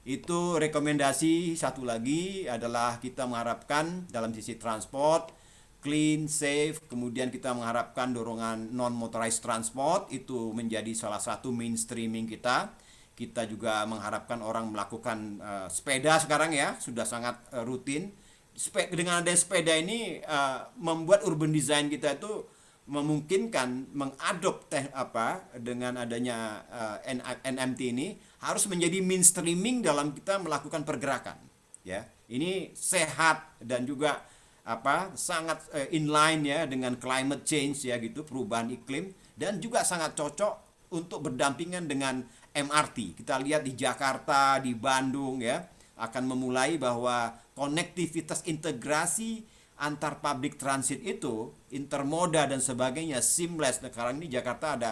Itu rekomendasi. Satu lagi adalah kita mengharapkan dalam sisi transport clean, safe, kemudian kita mengharapkan dorongan non-motorized transport itu menjadi salah satu mainstreaming kita. Kita juga mengharapkan orang melakukan sepeda sekarang ya, sudah sangat rutin. Dengan adanya sepeda ini membuat urban design kita itu memungkinkan mengadop dengan adanya NMT ini harus menjadi mainstreaming dalam kita melakukan pergerakan ya. Ini sehat dan juga sangat inline ya dengan climate change ya gitu, perubahan iklim, dan juga sangat cocok untuk berdampingan dengan MRT. Kita lihat di Jakarta, di Bandung ya akan memulai bahwa konektivitas integrasi antar public transit itu intermoda dan sebagainya seamless. Sekarang ini Jakarta ada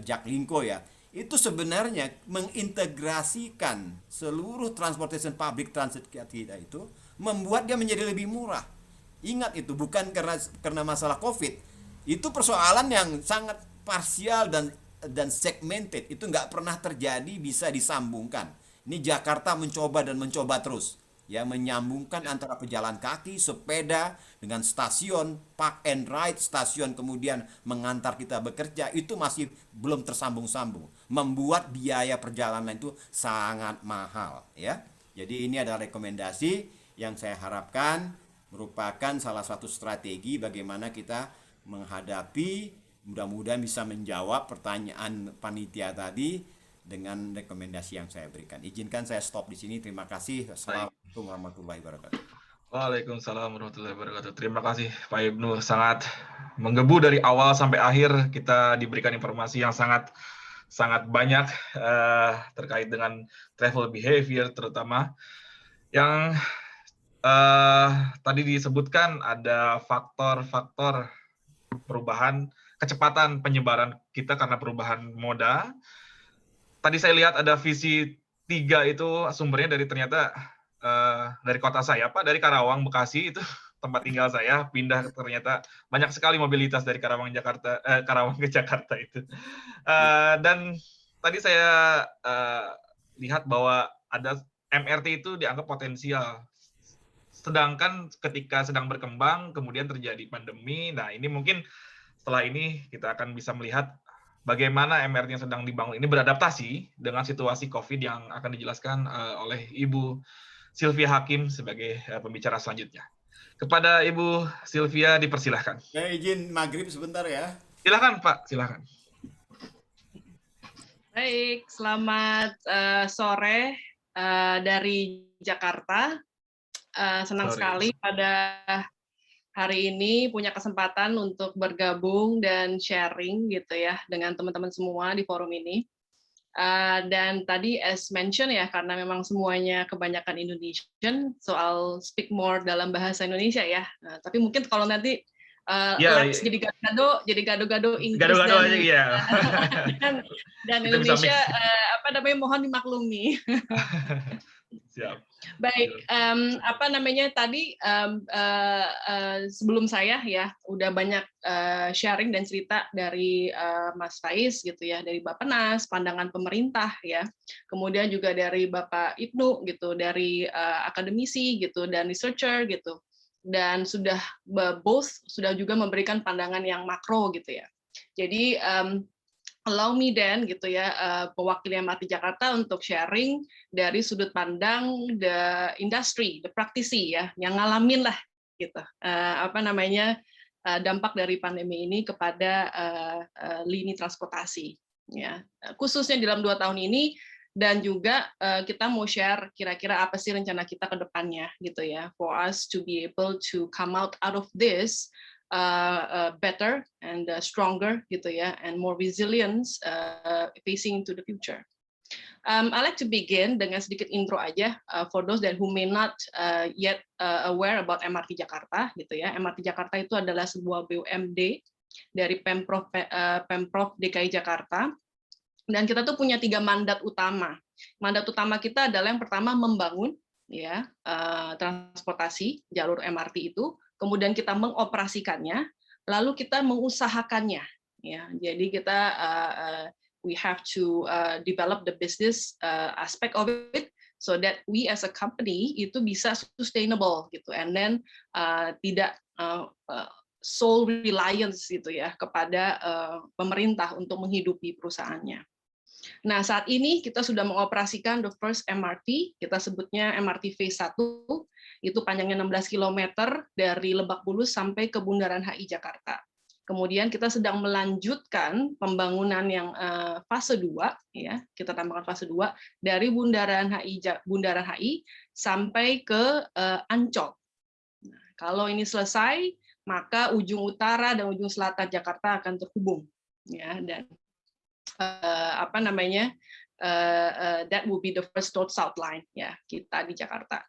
Jaklingko ya. Itu sebenarnya mengintegrasikan seluruh transportation public transit kita itu membuat dia menjadi lebih murah. Ingat itu bukan karena masalah COVID. Itu persoalan yang sangat parsial dan segmented. Itu nggak pernah terjadi bisa disambungkan. Ini Jakarta mencoba dan mencoba terus ya menyambungkan antara pejalan kaki, sepeda dengan stasiun, park and ride, stasiun kemudian mengantar kita bekerja, itu masih belum tersambung-sambung. Membuat biaya perjalanan itu sangat mahal ya. Jadi ini adalah rekomendasi yang saya harapkan merupakan salah satu strategi bagaimana kita menghadapi, mudah-mudahan bisa menjawab pertanyaan panitia tadi dengan rekomendasi yang saya berikan. Izinkan saya stop di sini. Terima kasih. Assalamualaikum warahmatullahi wabarakatuh. Waalaikumsalam warahmatullahi wabarakatuh. Terima kasih Pak Ibnu, sangat menggebu dari awal sampai akhir. Kita diberikan informasi yang sangat banyak terkait dengan travel behavior, terutama yang tadi disebutkan ada faktor-faktor perubahan kecepatan penyebaran kita karena perubahan moda. Tadi saya lihat ada visi 3 itu sumbernya ternyata dari kota saya, Pak, dari Karawang, Bekasi, itu tempat tinggal saya, pindah ternyata banyak sekali mobilitas dari Karawang ke Jakarta itu. Dan tadi saya lihat bahwa ada MRT itu dianggap potensial. Sedangkan ketika sedang berkembang, kemudian terjadi pandemi, nah ini mungkin setelah ini kita akan bisa melihat bagaimana MRT yang sedang dibangun ini beradaptasi dengan situasi COVID yang akan dijelaskan oleh Ibu Sylvia Hakim sebagai pembicara selanjutnya. Kepada Ibu Sylvia dipersilahkan. Saya izin maghrib sebentar ya. Silakan Pak, silakan. Baik, selamat sore dari Jakarta. Senang sekali pada hari ini punya kesempatan untuk bergabung dan sharing gitu ya dengan teman-teman semua di forum ini. Dan tadi as mention ya, karena memang semuanya kebanyakan Indonesian, soal speak more dalam bahasa Indonesia ya. Tapi mungkin kalau nanti let's jadi gado-gado Inggris gado-gado dan, aja, ya. dan Indonesia mohon dimaklumi. Siap. Baik, apa namanya tadi sebelum saya ya udah banyak sharing dan cerita dari Mas Faiz gitu ya, dari Bappenas, pandangan pemerintah ya, kemudian juga dari Bapak Ibnu gitu, dari akademisi gitu dan researcher gitu, dan sudah both sudah juga memberikan pandangan yang makro gitu ya. Jadi allow me then gitu ya, mewakili MRT Jakarta untuk sharing dari sudut pandang the industry, the praktisi ya, yang ngalamin lah gitu, apa namanya dampak dari pandemi ini kepada lini transportasi ya, khususnya dalam 2 tahun ini, dan juga kita mau share kira-kira apa sih rencana kita ke depannya gitu ya, for us to be able to come out of this better and stronger gitu ya, and more resilience facing into the future. I like to begin dengan sedikit intro aja for those that who may not yet aware about MRT Jakarta gitu ya. MRT Jakarta itu adalah sebuah BUMD dari Pemprov DKI Jakarta, dan kita tuh punya 3 mandat utama. Mandat utama kita adalah yang pertama membangun ya transportasi jalur MRT itu, kemudian kita mengoperasikannya, lalu kita mengusahakannya ya. Jadi kita we have to develop the business aspect of it so that we as a company itu bisa sustainable gitu, and then tidak sole reliance gitu ya kepada pemerintah untuk menghidupi perusahaannya. Nah, saat ini kita sudah mengoperasikan the first MRT, kita sebutnya MRT Phase 1, itu panjangnya 16 km dari Lebak Bulus sampai ke Bundaran HI Jakarta. Kemudian kita sedang melanjutkan pembangunan yang fase 2, ya, kita tambahkan fase 2 dari Bundaran HI sampai ke Ancol. Nah, kalau ini selesai, maka ujung utara dan ujung selatan Jakarta akan terhubung, ya, dan apa namanya that will be the first north-south line ya kita di Jakarta.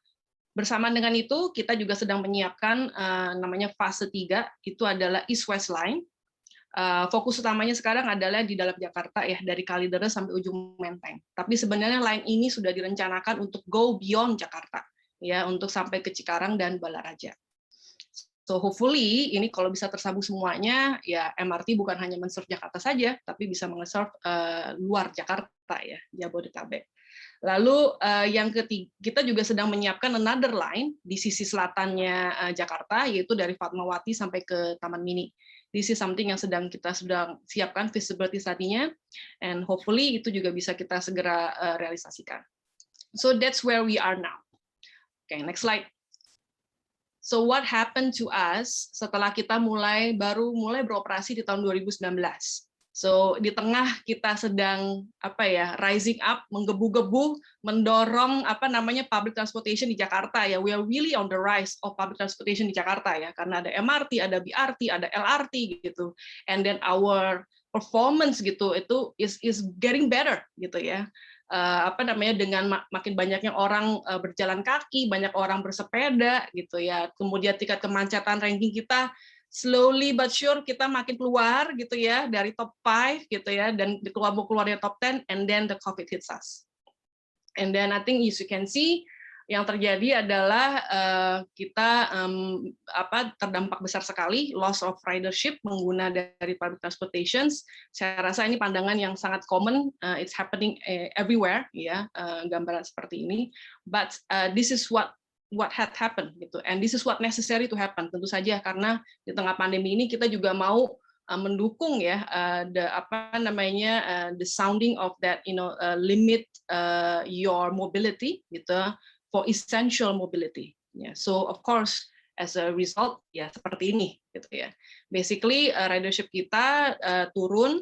Bersamaan dengan itu kita juga sedang menyiapkan namanya fase 3, itu adalah east-west line. Fokus utamanya sekarang adalah di dalam Jakarta ya, dari Kalideres sampai ujung Menteng. Tapi sebenarnya line ini sudah direncanakan untuk go beyond Jakarta ya, untuk sampai ke Cikarang dan Balaraja. So hopefully ini kalau bisa tersambung semuanya, ya MRT bukan hanya men-serve Jakarta saja, tapi bisa men-serve luar Jakarta ya, Jabodetabek. Lalu yang ketiga, kita juga sedang menyiapkan another line di sisi selatannya Jakarta, yaitu dari Fatmawati sampai ke Taman Mini. This is something yang kita sedang siapkan feasibility study-nya, and hopefully itu juga bisa kita segera realisasikan. So that's where we are now. Okay, next slide. So what happened to us setelah kita baru mulai beroperasi di tahun 2019? So di tengah kita sedang rising up, menggebu-gebu, mendorong public transportation di Jakarta ya. We are really on the rise of public transportation di Jakarta ya, karena ada MRT, ada BRT, ada LRT gitu. And then our performance gitu itu is getting better gitu ya. Dengan makin banyaknya orang berjalan kaki, banyak orang bersepeda gitu ya. Kemudian tingkat kemacetan ranking kita slowly but sure kita makin keluar gitu ya dari top 5 gitu ya, dan keluar dari top 10, and then the COVID hits us. And then I think as you can see yang terjadi adalah kita terdampak besar sekali, loss of ridership pengguna dari public transportations. Saya rasa ini pandangan yang sangat common, it's happening everywhere ya, gambaran seperti ini. But this is what had happened gitu, and this is what necessary to happen. Tentu saja karena di tengah pandemi ini kita juga mau mendukung ya the sounding of that limit your mobility gitu, for essential mobility. Yeah. So of course, as a result, ya seperti ini, gitu ya. Basically, ridership kita turun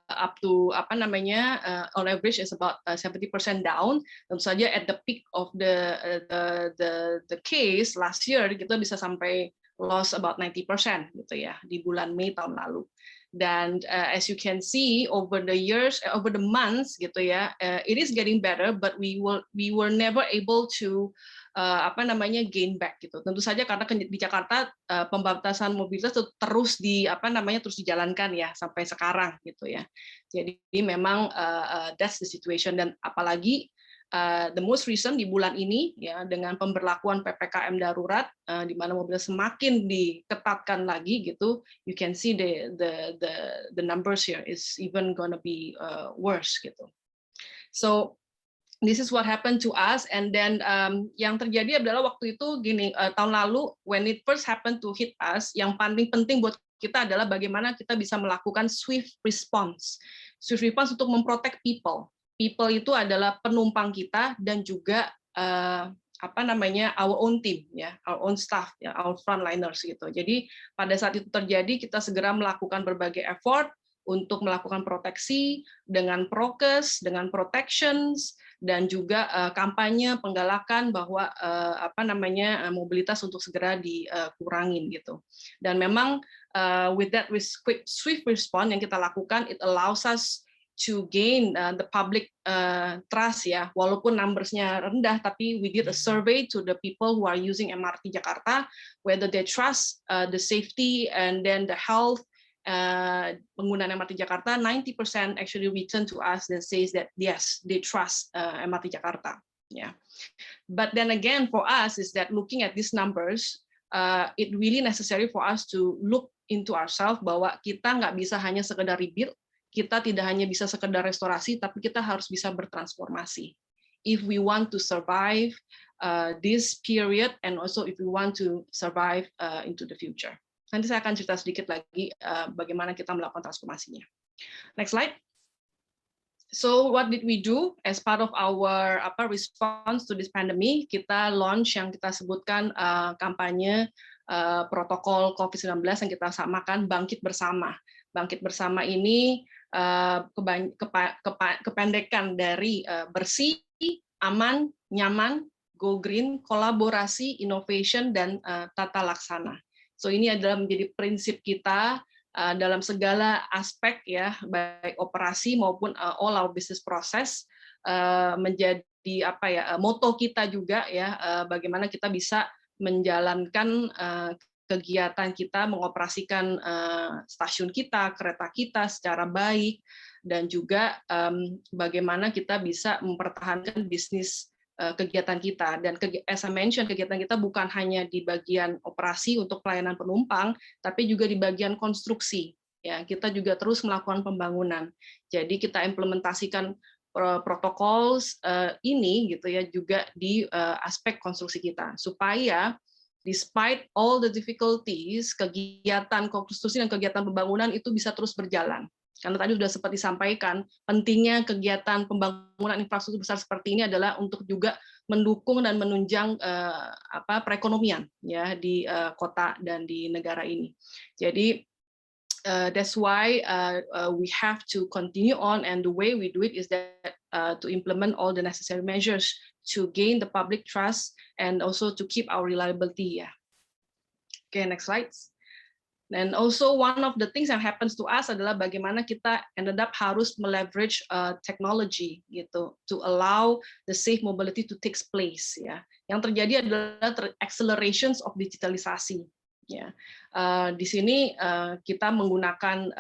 up to on average is about 70% down. Tentu saja at the peak of the case last year kita bisa sampai loss about 90% gitu ya di bulan Mei tahun lalu. Dan as you can see over the years, over the months gitu ya, it is getting better, but we were never able to gain back gitu. Tentu saja karena di Jakarta pembatasan mobilitas terus terus dijalankan ya sampai sekarang gitu ya. Jadi memang that's the situation, dan apalagi the most recent di bulan ini ya dengan pemberlakuan PPKM darurat di mana mobilitas semakin diketatkan lagi gitu, you can see the numbers here is even gonna be worse gitu. So this is what happened to us, and then yang terjadi adalah waktu itu gini, tahun lalu when it first happened to hit us, yang paling penting buat kita adalah bagaimana kita bisa melakukan swift response untuk memprotect people. People itu adalah penumpang kita dan juga our own team ya, our own staff ya, our frontliners gitu. Jadi pada saat itu terjadi kita segera melakukan berbagai effort untuk melakukan proteksi dengan prokes, dengan protections, dan juga kampanye penggalakan bahwa mobilitas untuk segera dikurangin gitu. Dan memang with that swift response yang kita lakukan, it allows us to gain the public trust ya, walaupun numbers-nya rendah, tapi we did a survey to the people who are using MRT Jakarta, whether they trust the safety and then the health penggunaan MRT Jakarta. 90% actually return to us and says that yes, they trust MRT Jakarta. Yeah, but then again for us is that looking at these numbers, it really necessary for us to look into ourselves bahwa kita nggak bisa hanya sekedar rebuild, kita tidak hanya bisa sekedar restorasi, tapi kita harus bisa bertransformasi. If we want to survive this period, and also if we want to survive into the future. Nanti saya akan cerita sedikit lagi bagaimana kita melakukan transformasinya. Next slide. So what did we do as part of our response to this pandemic? Kita launch yang kita sebutkan kampanye protokol COVID-19 yang kita samakan Bangkit Bersama. Bangkit Bersama ini kependekan dari bersih, aman, nyaman, go green, kolaborasi, innovation, dan tata laksana. So ini adalah menjadi prinsip kita dalam segala aspek ya, baik operasi maupun all our business process, menjadi moto kita juga ya, bagaimana kita bisa menjalankan kegiatan kita, mengoperasikan stasiun kita, kereta kita secara baik, dan juga bagaimana kita bisa mempertahankan bisnis kegiatan kita. Dan as I mentioned, kegiatan kita bukan hanya di bagian operasi untuk pelayanan penumpang, tapi juga di bagian konstruksi. Ya, kita juga terus melakukan pembangunan. Jadi kita implementasikan protokol ini gitu ya juga di aspek konstruksi kita, supaya despite all the difficulties, kegiatan konstruksi dan kegiatan pembangunan itu bisa terus berjalan. Karena tadi sudah sempat disampaikan, pentingnya kegiatan pembangunan infrastruktur besar seperti ini adalah untuk juga mendukung dan menunjang perekonomian ya di kota dan di negara ini. Jadi that's why we have to continue on, and the way we do it is that to implement all the necessary measures to gain the public trust and also to keep our reliability. Yeah. Okay, next slides. And also one of the things that happens to us adalah bagaimana kita ended up harus meleverage technology gitu to allow the safe mobility to take place ya. Yang terjadi adalah accelerations of digitalisasi. Ya, di sini kita menggunakan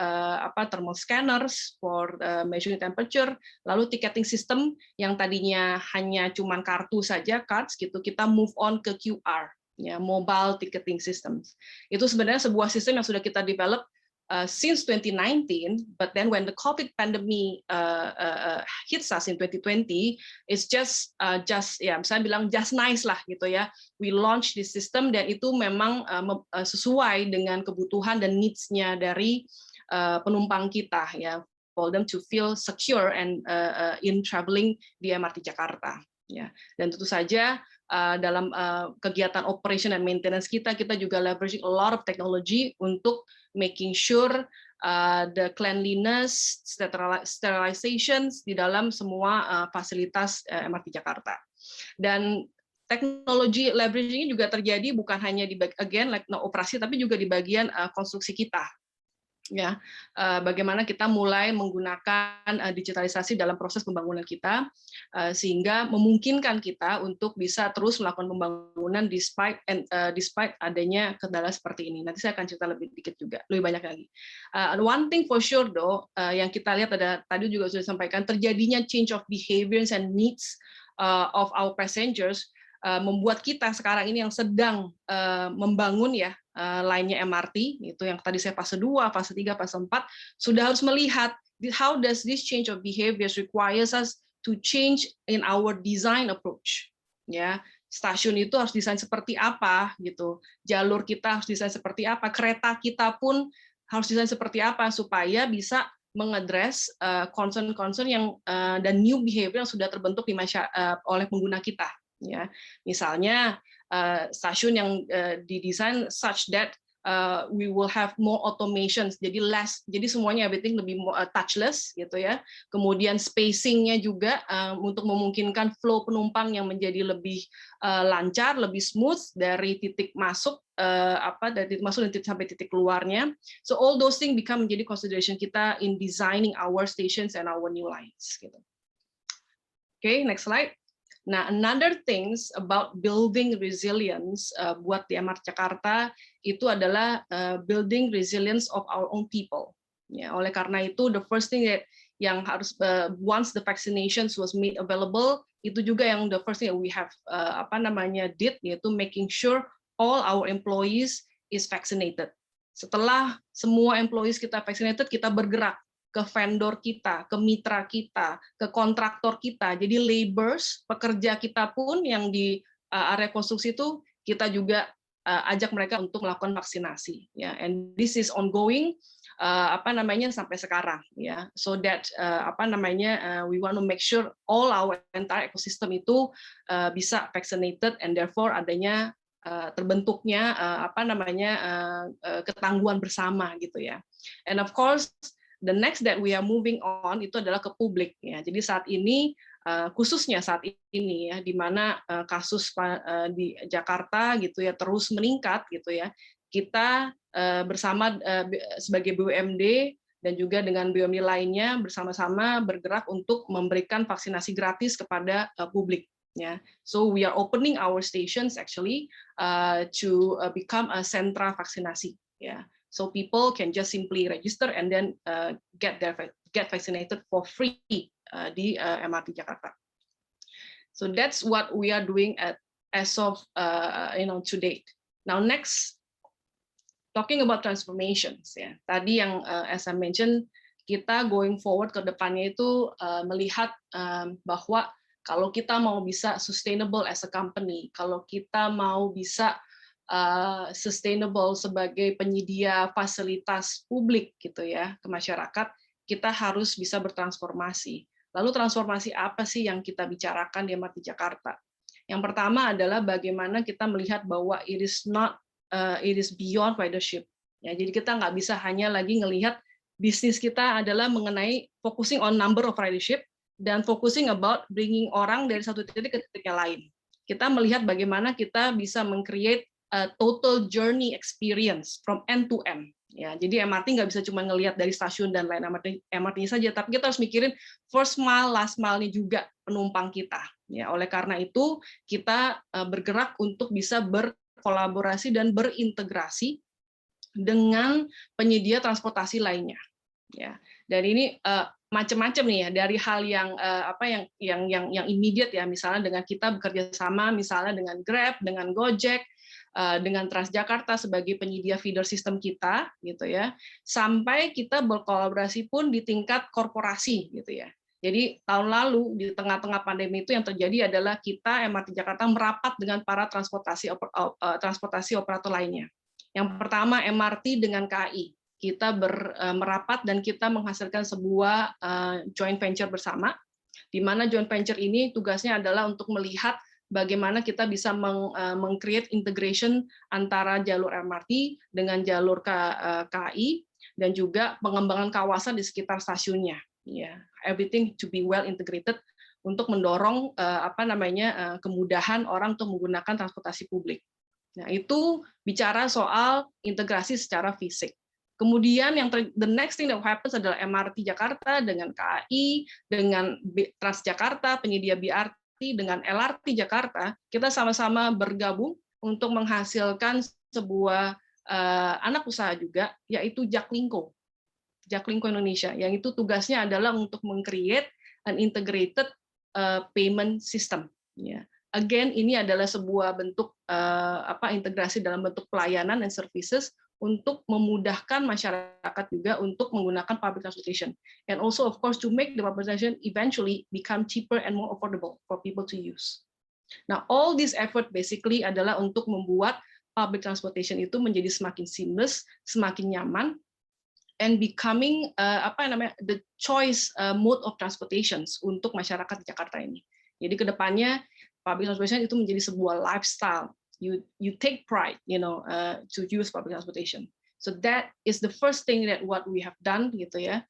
thermal scanners for measuring temperature, lalu ticketing system yang tadinya hanya cuman kartu saja, cards gitu, kita move on ke QR, ya, mobile ticketing systems. Itu sebenarnya sebuah sistem yang sudah kita develop since 2019, but then when the COVID pandemic hits us in 2020, it's just saya bilang just nice lah gitu ya. We launch this system dan itu memang sesuai dengan kebutuhan dan needs-nya dari penumpang kita ya, for them to feel secure and in traveling di MRT Jakarta. Ya, dan tentu saja dalam kegiatan operation and maintenance kita juga leveraging a lot of technology untuk making sure the cleanliness, sterilizations di dalam semua fasilitas MRT Jakarta. Dan teknologi leveraging juga terjadi bukan hanya di operasi, tapi juga di bagian konstruksi kita. Ya, bagaimana kita mulai menggunakan digitalisasi dalam proses pembangunan kita sehingga memungkinkan kita untuk bisa terus melakukan pembangunan despite adanya kendala seperti ini. Nanti saya akan cerita lebih banyak lagi. One thing for sure though, yang kita lihat tadi juga sudah disampaikan, terjadinya change of behaviors and needs of our passengers membuat kita sekarang ini yang sedang membangun ya lainnya MRT, itu yang tadi saya fase 2, fase 3, fase 4, sudah harus melihat how does this change of behaviors requires us to change in our design approach. Ya, stasiun itu harus desain seperti apa gitu, jalur kita harus desain seperti apa, kereta kita pun harus desain seperti apa supaya bisa mengadres concern-concern yang dan new behavior yang sudah terbentuk di oleh pengguna kita. Ya, misalnya stasiun yang didesain such that we will have more automations, jadi semuanya everything lebih touchless gitu ya. Kemudian spacingnya juga untuk memungkinkan flow penumpang yang menjadi lebih lancar, lebih smooth dari titik masuk dari titik masuk dan sampai titik keluarnya. So all those things become menjadi consideration kita in designing our stations and our new lines. Gitu. Okay, next slide. Nah, another things about building resilience buat di MRT Jakarta itu adalah building resilience of our own people. Ya, oleh karena itu, the first thing yang harus once the vaccinations was made available, itu juga yang the first thing that we have did, yaitu making sure all our employees is vaccinated. Setelah semua employees kita vaccinated, kita bergerak ke vendor kita, ke mitra kita, ke kontraktor kita. Jadi laborers, pekerja kita pun yang di area konstruksi itu kita juga ajak mereka untuk melakukan vaksinasi. Ya, and this is ongoing sampai sekarang. Ya, so that we want to make sure all our entire ecosystem itu bisa vaccinated and therefore adanya terbentuknya ketangguhan bersama gitu ya. And of course the next that we are moving on itu adalah ke publik ya. Jadi saat ini khususnya saat ini ya, di mana kasus di Jakarta gitu ya terus meningkat gitu ya. Kita bersama sebagai BUMD dan juga dengan BUMD lainnya bersama-sama bergerak untuk memberikan vaksinasi gratis kepada publik. Ya, so we are opening our stations actually to become a sentra vaksinasi. Ya. So people can just simply register and then get vaccinated for free di MRT Jakarta. So that's what we are doing as of to date. Now next, talking about transformations ya. Tadi yang as I mentioned, kita going forward ke depannya itu melihat bahwa kalau kita mau bisa sustainable as a company, kalau kita mau bisa sustainable sebagai penyedia fasilitas publik gitu ya ke masyarakat, kita harus bisa bertransformasi. Lalu transformasi apa sih yang kita bicarakan di MRT Jakarta? Yang pertama adalah bagaimana kita melihat bahwa it is beyond ridership. Ya, jadi kita nggak bisa hanya lagi ngelihat bisnis kita adalah mengenai focusing on number of ridership dan focusing about bringing orang dari satu titik ke titik yang lain. Kita melihat bagaimana kita bisa meng-create total journey experience from end to end. Ya, jadi MRT nggak bisa cuma ngelihat dari stasiun dan lain MRT-nya saja, tapi kita harus mikirin first mile, last mile-nya juga penumpang kita. Ya, oleh karena itu kita bergerak untuk bisa berkolaborasi dan berintegrasi dengan penyedia transportasi lainnya. Ya, dan ini macam-macam nih ya, dari hal yang immediate ya, misalnya dengan kita bekerja sama misalnya dengan Grab, dengan Gojek, dengan Transjakarta sebagai penyedia feeder system kita gitu ya, sampai kita berkolaborasi pun di tingkat korporasi gitu ya. Jadi tahun lalu di tengah-tengah pandemi itu yang terjadi adalah kita MRT Jakarta merapat dengan para transportasi operator lainnya. Yang pertama MRT dengan KAI, kita merapat dan kita menghasilkan sebuah joint venture bersama, di mana joint venture ini tugasnya adalah untuk melihat bagaimana kita bisa meng-create integration antara jalur MRT dengan jalur KAI dan juga pengembangan kawasan di sekitar stasiunnya. Ya, everything to be well integrated untuk mendorong kemudahan orang untuk menggunakan transportasi publik. Nah, itu bicara soal integrasi secara fisik. Kemudian the next thing that happens adalah MRT Jakarta dengan KAI, dengan Transjakarta, penyedia BRT, dengan LRT Jakarta, kita sama-sama bergabung untuk menghasilkan sebuah anak usaha juga, yaitu Jaklingko Indonesia, yang itu tugasnya adalah untuk meng-create an integrated payment system. Ya. Again, ini adalah sebuah bentuk integrasi dalam bentuk pelayanan and services untuk memudahkan masyarakat juga untuk menggunakan public transportation, and also of course to make the public transportation eventually become cheaper and more affordable for people to use. Nah, all this effort basically adalah untuk membuat public transportation itu menjadi semakin seamless, semakin nyaman, and becoming the choice mode of transportation untuk masyarakat di Jakarta ini. Jadi kedepannya public transportation itu menjadi sebuah lifestyle. You take pride, to use public transportation. So that is the first thing that what we have done, gitu ya,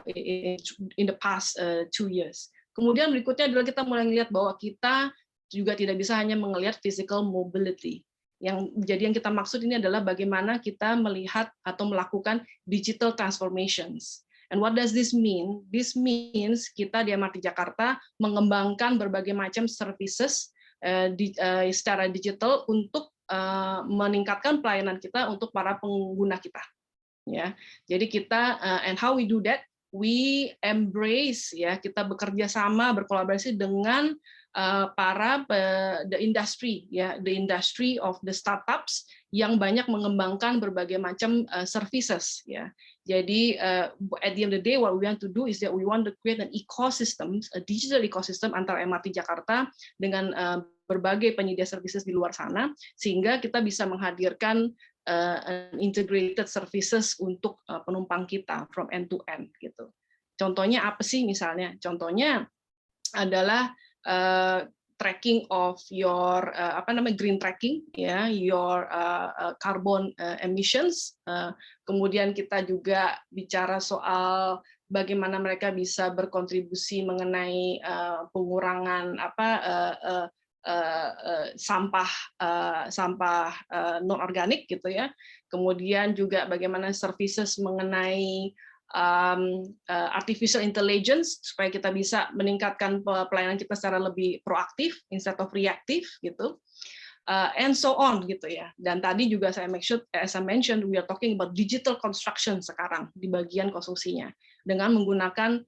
in the past 2 years. Kemudian berikutnya adalah kita mulai melihat bahwa kita juga tidak bisa hanya melihat physical mobility. Yang kita maksud ini adalah bagaimana kita melihat atau melakukan digital transformations. And what does this mean? This means kita di MRT Jakarta mengembangkan berbagai macam services secara digital untuk meningkatkan pelayanan kita untuk para pengguna kita. Ya, jadi kita and how we do that? We embrace, ya, kita bekerja sama, berkolaborasi dengan para the industry, ya, the industry of the startups yang banyak mengembangkan berbagai macam services, ya. Jadi at the end of the day, what we want to do is that we want to create an ecosystem, a digital ecosystem antara MRT Jakarta dengan berbagai penyedia services di luar sana, sehingga kita bisa menghadirkan integrated services untuk penumpang kita from end to end, gitu. Contohnya apa sih misalnya? Contohnya adalah tracking of your green tracking, ya, your carbon emissions. Kemudian kita juga bicara soal bagaimana mereka bisa berkontribusi mengenai pengurangan sampah non organik, gitu ya. Kemudian juga bagaimana services mengenai artificial intelligence supaya kita bisa meningkatkan pelayanan kita secara lebih proaktif instead of reactive, gitu, and so on, gitu ya. Dan tadi juga saya as I mentioned, we are talking about digital construction sekarang di bagian konstruksinya dengan menggunakan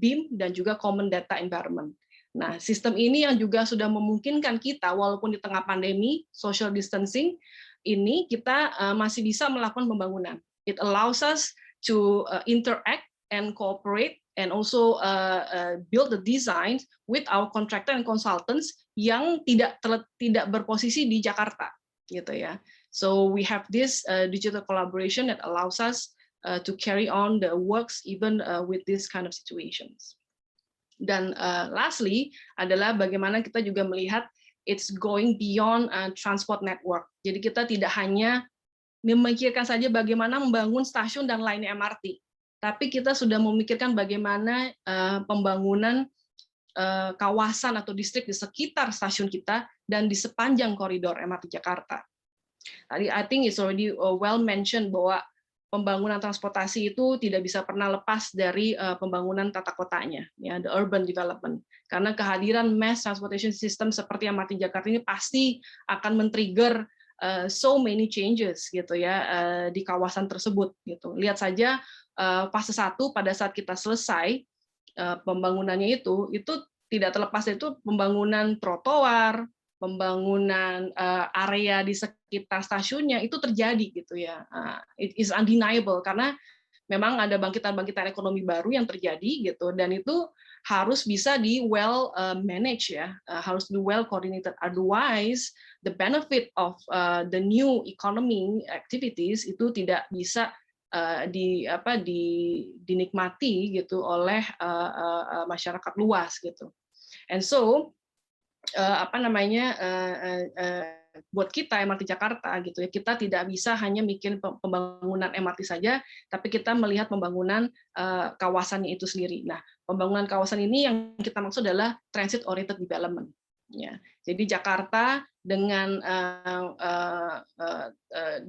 BIM dan juga common data environment. Nah, sistem ini yang juga sudah memungkinkan kita walaupun di tengah pandemi social distancing ini kita masih bisa melakukan pembangunan. It allows us to interact and cooperate and also build the designs with our contractor and consultants yang tidak berposisi di Jakarta, gitu ya. So we have this digital collaboration that allows us to carry on the works even with this kind of situations. Dan lastly adalah bagaimana kita juga melihat it's going beyond transport network. Jadi kita tidak hanya memikirkan saja bagaimana membangun stasiun dan lainnya MRT, tapi kita sudah memikirkan bagaimana pembangunan kawasan atau distrik di sekitar stasiun kita dan di sepanjang koridor MRT Jakarta. Tadi I think it's already well mentioned bahwa pembangunan transportasi itu tidak bisa pernah lepas dari pembangunan tata kotanya, ya, the urban development. Karena kehadiran mass transportation system seperti MRT Jakarta ini pasti akan men-trigger so many changes, gitu ya, di kawasan tersebut, gitu. Lihat saja fase 1 pada saat kita selesai pembangunannya itu tidak terlepas dari itu pembangunan trotoar, pembangunan area di sekitar stasiunnya itu terjadi, gitu ya. It is undeniable karena memang ada bangkitan-bangkitan ekonomi baru yang terjadi, gitu, dan itu harus bisa di well manage, ya, harus di well coordinated. Otherwise, the benefit of the new economy activities itu tidak bisa dinikmati, gitu, oleh masyarakat luas, gitu. And so buat kita MRT Jakarta, gitu ya, kita tidak bisa hanya mikirin pembangunan MRT saja, tapi kita melihat pembangunan kawasannya itu sendiri. Nah, pembangunan kawasan ini yang kita maksud adalah transit oriented development, ya. Jadi Jakarta dengan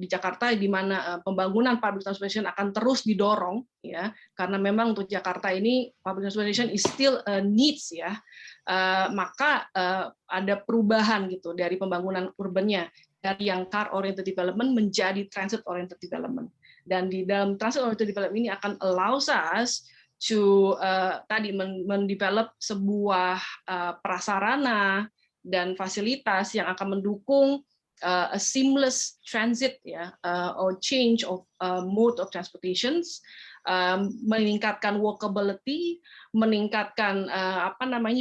di Jakarta di mana pembangunan public transportation akan terus didorong, ya, karena memang untuk Jakarta ini public transportation is still a needs, ya. Maka ada perubahan, gitu, dari pembangunan urbannya dari yang car oriented development menjadi transit oriented development. Dan di dalam transit oriented development ini akan allows us to tadi mendevelop sebuah prasarana dan fasilitas yang akan mendukung a seamless transit or change of mode of transportations, meningkatkan walkability, meningkatkan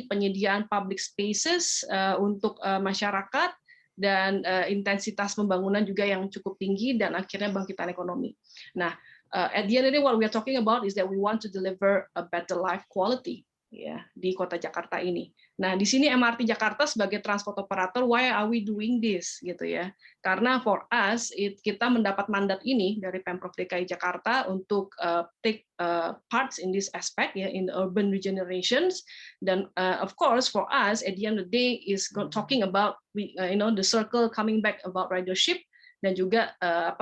penyediaan public spaces untuk masyarakat, dan intensitas pembangunan juga yang cukup tinggi, dan akhirnya bangkitan ekonomi. Nah, at the end of the day, what we are talking about is that we want to deliver a better life quality di kota Jakarta ini. Nah, di sini MRT Jakarta sebagai transport operator, why are we doing this gitu ya? Karena for us, kita mendapat mandat ini dari Pemprov DKI Jakarta untuk take parts in this aspect in the urban regenerations, dan of course for us at the end of the day is talking about the circle coming back about ridership, dan juga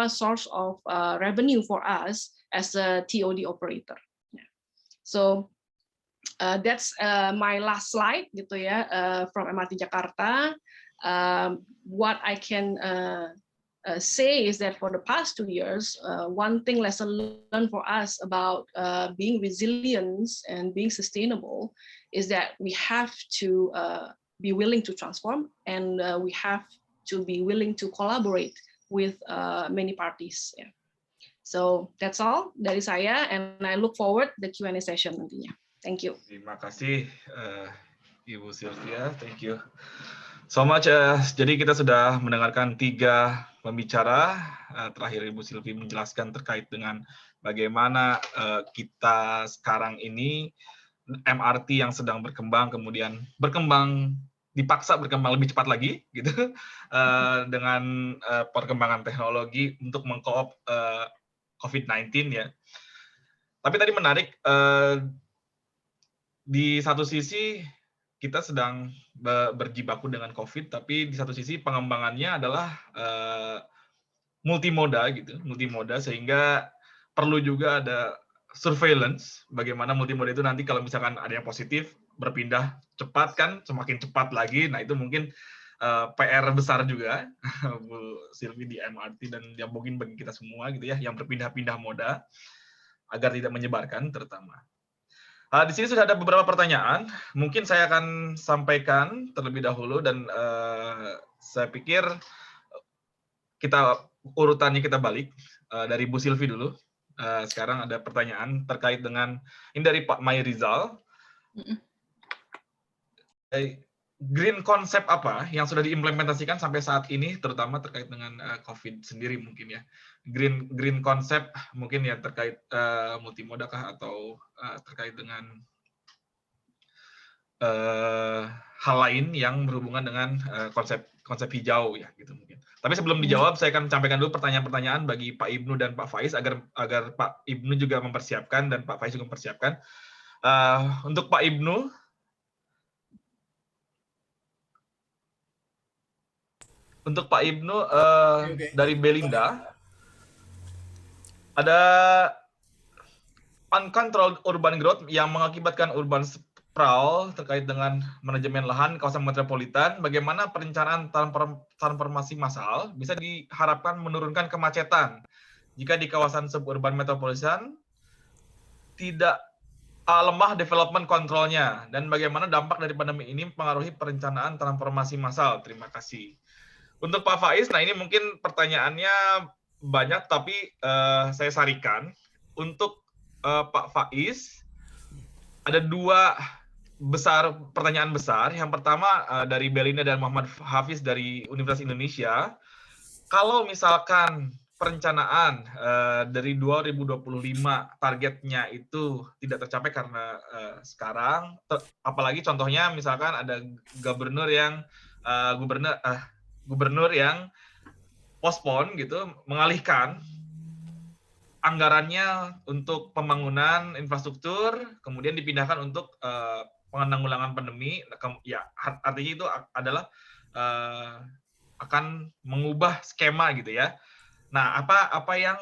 source of revenue for us as a TOD operator. So that's my last slide gitu ya, from MRT Jakarta. What I can say is that for the past 2 years, one thing lesson learned for us about being resilient and being sustainable is that we have to be willing to transform, and we have to be willing to collaborate with many parties. So that's all dari saya, and I look forward the Q&A session nantinya. Thank you. Terima kasih Ibu Sylvia, thank you so much. Jadi kita sudah mendengarkan 3 pembicara. Terakhir Ibu Sylvia menjelaskan terkait dengan bagaimana kita sekarang ini MRT yang sedang berkembang, kemudian dipaksa berkembang lebih cepat lagi, gitu, dengan perkembangan teknologi untuk meng-co-op COVID-19 ya. Tapi tadi menarik. Di satu sisi kita sedang berjibaku dengan COVID, tapi di satu sisi pengembangannya adalah multimoda gitu, sehingga perlu juga ada surveillance, bagaimana multimoda itu nanti kalau misalkan ada yang positif berpindah cepat kan, semakin cepat lagi. Nah itu mungkin PR besar juga Bu Sylvie di MRT, dan yang mungkin bagi kita semua gitu ya, yang berpindah-pindah moda agar tidak menyebarkan terutama. Di sini sudah ada beberapa pertanyaan, mungkin saya akan sampaikan terlebih dahulu, dan saya pikir urutannya kita balik dari Bu Sylvie dulu. Sekarang ada pertanyaan terkait dengan ini dari Pak Mai Rizal. Green konsep apa yang sudah diimplementasikan sampai saat ini, terutama terkait dengan COVID sendiri mungkin ya. Green konsep mungkin ya terkait multimoda kah, atau terkait dengan hal lain yang berhubungan dengan konsep hijau ya gitu mungkin. Tapi sebelum dijawab, saya akan sampaikan dulu pertanyaan-pertanyaan bagi Pak Ibnu dan Pak Faiz agar Pak Ibnu juga mempersiapkan dan Pak Faiz juga mempersiapkan. Untuk Pak Ibnu, dari Belinda, ada uncontrolled urban growth yang mengakibatkan urban sprawl terkait dengan manajemen lahan kawasan metropolitan. Bagaimana perencanaan transformasi massal bisa diharapkan menurunkan kemacetan jika di kawasan suburban metropolitan tidak lemah development kontrolnya, dan bagaimana dampak dari pandemi ini mempengaruhi perencanaan transformasi massal? Terima kasih. Untuk Pak Faiz, nah ini mungkin pertanyaannya banyak, tapi saya sarikan. Untuk Pak Faiz, ada 2 pertanyaan besar. Yang pertama dari Belinda dan Muhammad Hafiz dari Universitas Indonesia. Kalau misalkan perencanaan dari 2025 targetnya itu tidak tercapai karena sekarang, apalagi contohnya misalkan ada gubernur yang postpone gitu, mengalihkan anggarannya untuk pembangunan infrastruktur, kemudian dipindahkan untuk penanggulangan pandemi. Ya, artinya itu adalah akan mengubah skema gitu ya. Nah, apa yang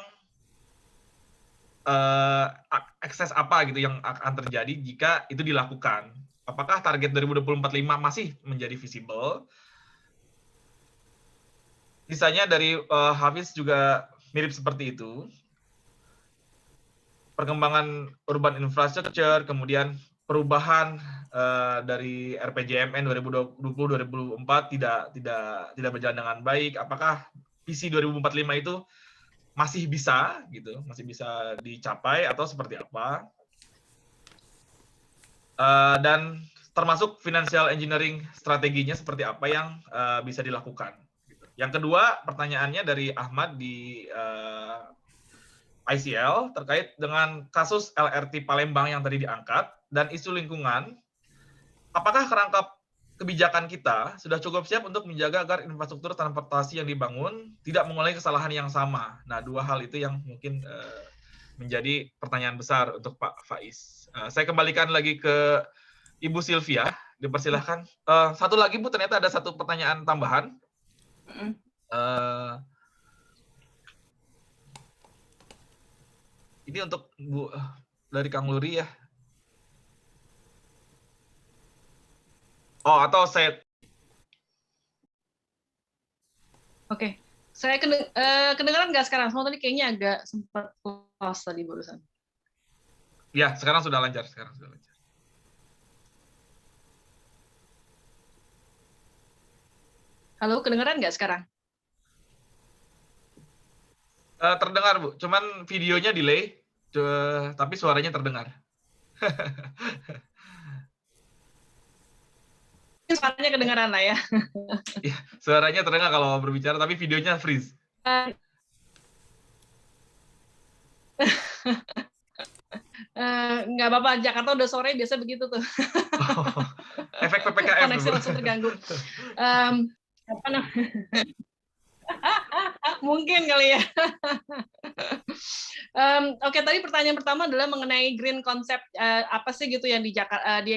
akses apa gitu yang akan terjadi jika itu dilakukan? Apakah target 2045 masih menjadi visible? Sisanya dari Hafiz juga mirip seperti itu. perkembangan urban infrastructure, kemudian perubahan dari RPJMN 2020-2024 tidak berjalan dengan baik. Apakah visi 2045 itu masih bisa dicapai atau seperti apa? Dan termasuk financial engineering strateginya seperti apa yang bisa dilakukan. Yang kedua, pertanyaannya dari Ahmad di ICL terkait dengan kasus LRT Palembang yang tadi diangkat dan isu lingkungan. Apakah kerangka kebijakan kita sudah cukup siap untuk menjaga agar infrastruktur transportasi yang dibangun tidak mengulangi kesalahan yang sama? Nah, dua hal itu yang mungkin menjadi pertanyaan besar untuk Pak Faiz. Saya kembalikan lagi ke Ibu Sylvia, dipersilahkan. Satu lagi Bu, ternyata ada satu pertanyaan tambahan. Ini untuk Bu dari Kang Luri ya. Oh, atau saya. Oke. Saya kedengaran nggak sekarang? Soalnya tadi kayaknya agak sempat lost tadi barusan. Ya, sekarang sudah lancar. Halo, kedengaran nggak sekarang? Terdengar, Bu. Cuman videonya delay, tapi suaranya terdengar. Suaranya kedengaran lah ya. Ya, suaranya terdengar kalau berbicara, tapi videonya freeze. Nggak apa-apa, Jakarta udah sore, biasa begitu tuh. Efek PPKM. Koneksi langsung terganggu. Apa namanya? Mungkin kali ya. Oke, tadi pertanyaan pertama adalah mengenai green concept, apa sih gitu yang di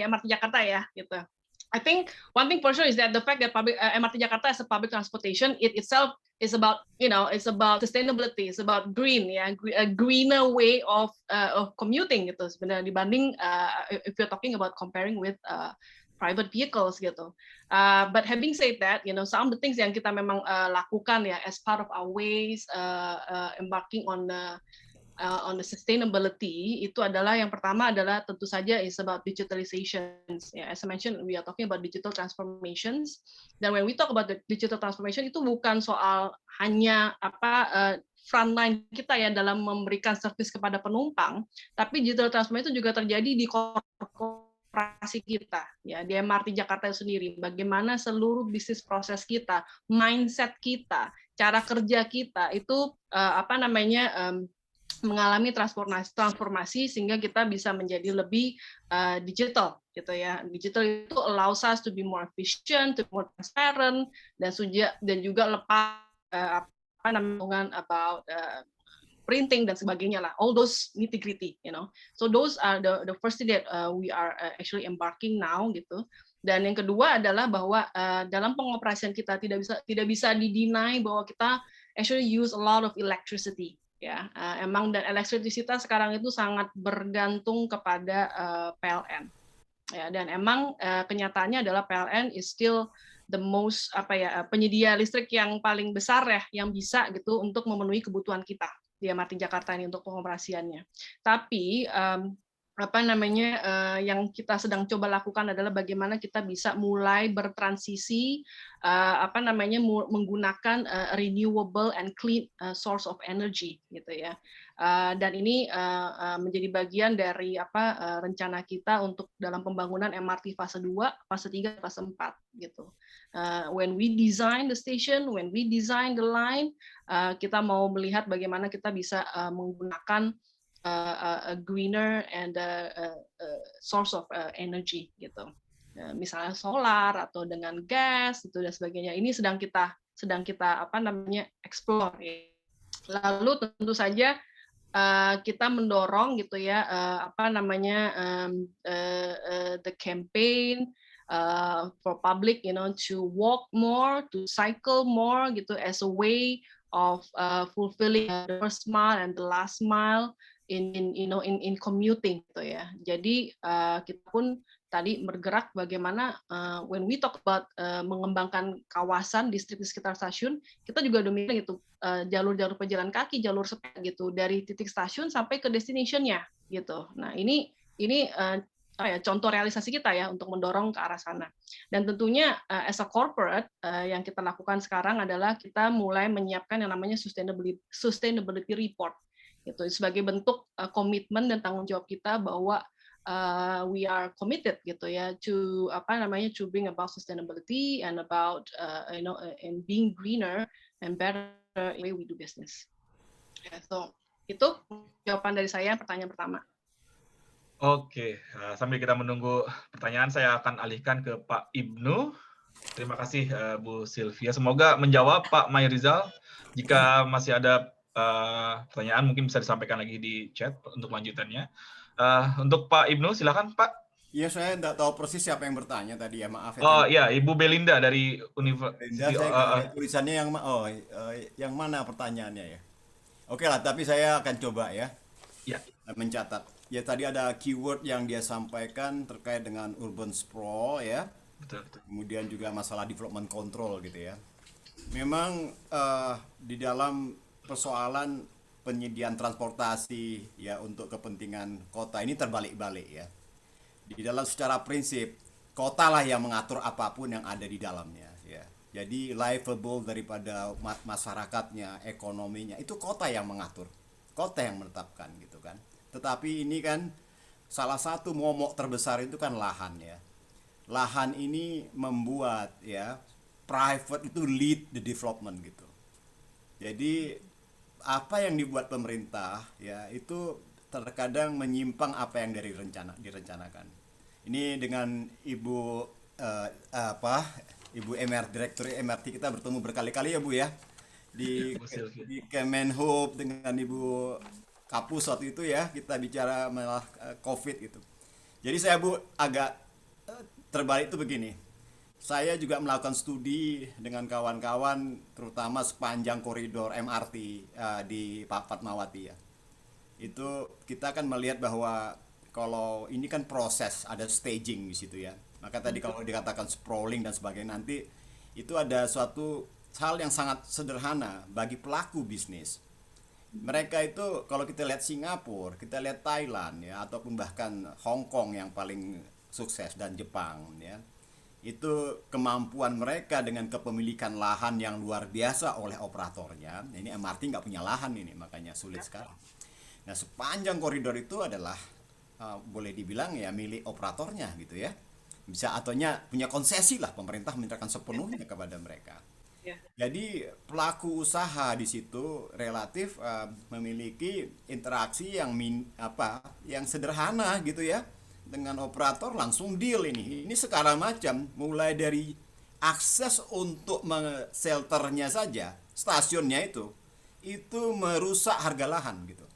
MRT Jakarta ya, gitu. I think one thing for sure is that the fact that MRT Jakarta as a public transportation, it itself is about, it's about sustainability, it's about green, ya, a greener way of commuting gitu sebenarnya dibanding if you're talking about comparing with private vehicles gitu. But having said that, some of the things yang kita memang lakukan ya as part of our ways embarking on the sustainability itu adalah yang pertama adalah tentu saja is about digitalizations. Yeah, as I mentioned, we are talking about digital transformations. Dan when we talk about the digital transformation itu bukan soal hanya frontline kita ya dalam memberikan service kepada penumpang, tapi digital transformation itu juga terjadi di korporasi kita ya, di MRT Jakarta sendiri. Bagaimana seluruh bisnis proses kita, mindset kita, cara kerja kita itu mengalami transformasi sehingga kita bisa menjadi lebih digital gitu ya. Digital itu allows us to be more efficient, to be more transparent, dan juga lepas about printing dan sebagainya lah. All those nitty-gritty, So those are the first thing that we are actually embarking now gitu. Dan yang kedua adalah bahwa dalam pengoperasian kita tidak bisa di-deny bahwa kita actually use a lot of electricity. Ya, emang dan elektrisitas sekarang itu sangat bergantung kepada PLN. Ya, dan emang kenyataannya adalah PLN is still the most penyedia listrik yang paling besar ya yang bisa gitu untuk memenuhi kebutuhan kita di MRT Jakarta ini untuk pengoperasiannya. Tapi yang kita sedang coba lakukan adalah bagaimana kita bisa mulai bertransisi menggunakan renewable and clean source of energy gitu ya. Dan ini menjadi bagian dari rencana kita untuk dalam pembangunan MRT fase 2, fase 3, fase 4 gitu. When we design the station, when we design the line, kita mau melihat bagaimana kita bisa menggunakan a greener and source of energy gitu, misalnya solar atau dengan gas itu dan sebagainya. Ini sedang kita explore. Lalu tentu saja kita mendorong gitu ya the campaign for public, to walk more, to cycle more gitu as a way of fulfilling the first mile and the last mile in commuting gitu ya. Jadi kita pun tadi bergerak bagaimana when we talk about mengembangkan kawasan distrik di sekitar stasiun, kita juga udah bilang gitu jalur-jalur pejalan kaki, jalur sepeda gitu dari titik stasiun sampai ke destination-nya gitu. Nah, ini contoh realisasi kita ya untuk mendorong ke arah sana. Dan tentunya as a corporate yang kita lakukan sekarang adalah kita mulai menyiapkan yang namanya sustainability report. Itu sebagai bentuk komitmen dan tanggung jawab kita bahwa we are committed gitu ya to to bring about sustainability and about and being greener and better in the way we do business. So itu jawaban dari saya pertanyaan pertama. Oke, sambil kita menunggu pertanyaan, saya akan alihkan ke Pak Ibnu. Terima kasih Bu Sylvia. Semoga menjawab Pak Mayrizal. Jika masih ada pertanyaan mungkin bisa disampaikan lagi di chat untuk lanjutannya. Untuk Pak Ibnu, silakan Pak. Iya, saya tidak tahu persis siapa yang bertanya tadi ya, maaf. Oh iya, Ibu Belinda dari Universitas. Saya tulisannya yang mana pertanyaannya ya? Oke lah, tapi saya akan coba ya. Ya. Mencatat. Ya tadi ada keyword yang dia sampaikan terkait dengan urban sprawl ya. Betul. Kemudian juga masalah development control gitu ya. Memang di dalam persoalan penyediaan transportasi ya untuk kepentingan kota ini terbalik-balik ya. Di dalam secara prinsip kota lah yang mengatur apapun yang ada di dalamnya ya. Jadi livable daripada masyarakatnya, ekonominya itu kota yang mengatur, kota yang menetapkan gitu kan. Tetapi ini kan salah satu momok terbesar itu kan lahan ya. Lahan ini membuat ya private itu lead the development gitu. Jadi apa yang dibuat pemerintah ya itu terkadang menyimpang apa yang direncanakan. Ini dengan Ibu Ibu Direktur MRT kita bertemu berkali-kali ya Bu ya di Kemenhub dengan Ibu Kapus waktu itu ya, kita bicara malah COVID gitu. Jadi saya Bu agak terbalik itu begini. Saya juga melakukan studi dengan kawan-kawan terutama sepanjang koridor MRT di Fatmawati ya. Itu kita akan melihat bahwa kalau ini kan proses, ada staging di situ ya. Maka tadi kalau dikatakan sprawling dan sebagainya nanti itu ada suatu hal yang sangat sederhana bagi pelaku bisnis. Mereka itu kalau kita lihat Singapura, kita lihat Thailand ya ataupun bahkan Hong Kong yang paling sukses dan Jepang ya. Itu kemampuan mereka dengan kepemilikan lahan yang luar biasa oleh operatornya. Ini MRT nggak punya lahan ini, makanya sulit sekali. Nah, sepanjang koridor itu adalah boleh dibilang ya milik operatornya gitu ya. Bisa ataunya punya konsesi lah, pemerintah menyerahkan sepenuhnya kepada mereka. Jadi pelaku usaha di situ relatif memiliki interaksi yang sederhana gitu ya. Dengan operator langsung deal ini segala macam, mulai dari akses untuk shelternya saja, stasiunnya itu merusak harga lahan gitu.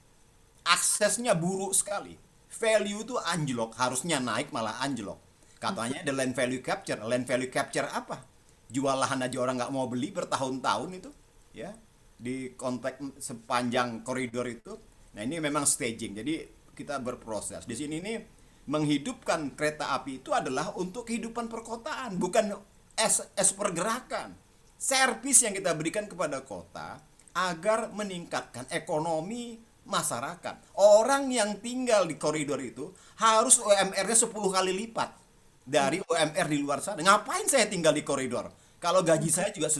Aksesnya buruk sekali, value itu anjlok, harusnya naik malah anjlok. Katanya ada land value capture apa? Jual lahan aja orang nggak mau beli bertahun-tahun itu, ya di konteks sepanjang koridor itu. Nah ini memang staging, jadi kita berproses di sini nih. Menghidupkan kereta api itu adalah untuk kehidupan perkotaan, bukan as pergerakan. Servis yang kita berikan kepada kota agar meningkatkan ekonomi masyarakat. Orang yang tinggal di koridor itu harus UMR-nya 10 kali lipat dari UMR di luar sana. Ngapain saya tinggal di koridor? Kalau gaji saya juga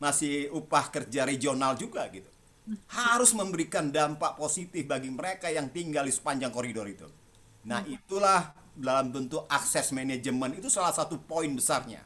masih upah kerja regional juga gitu. Harus memberikan dampak positif bagi mereka yang tinggal di sepanjang koridor itu. Nah itulah dalam bentuk akses manajemen itu salah satu poin besarnya.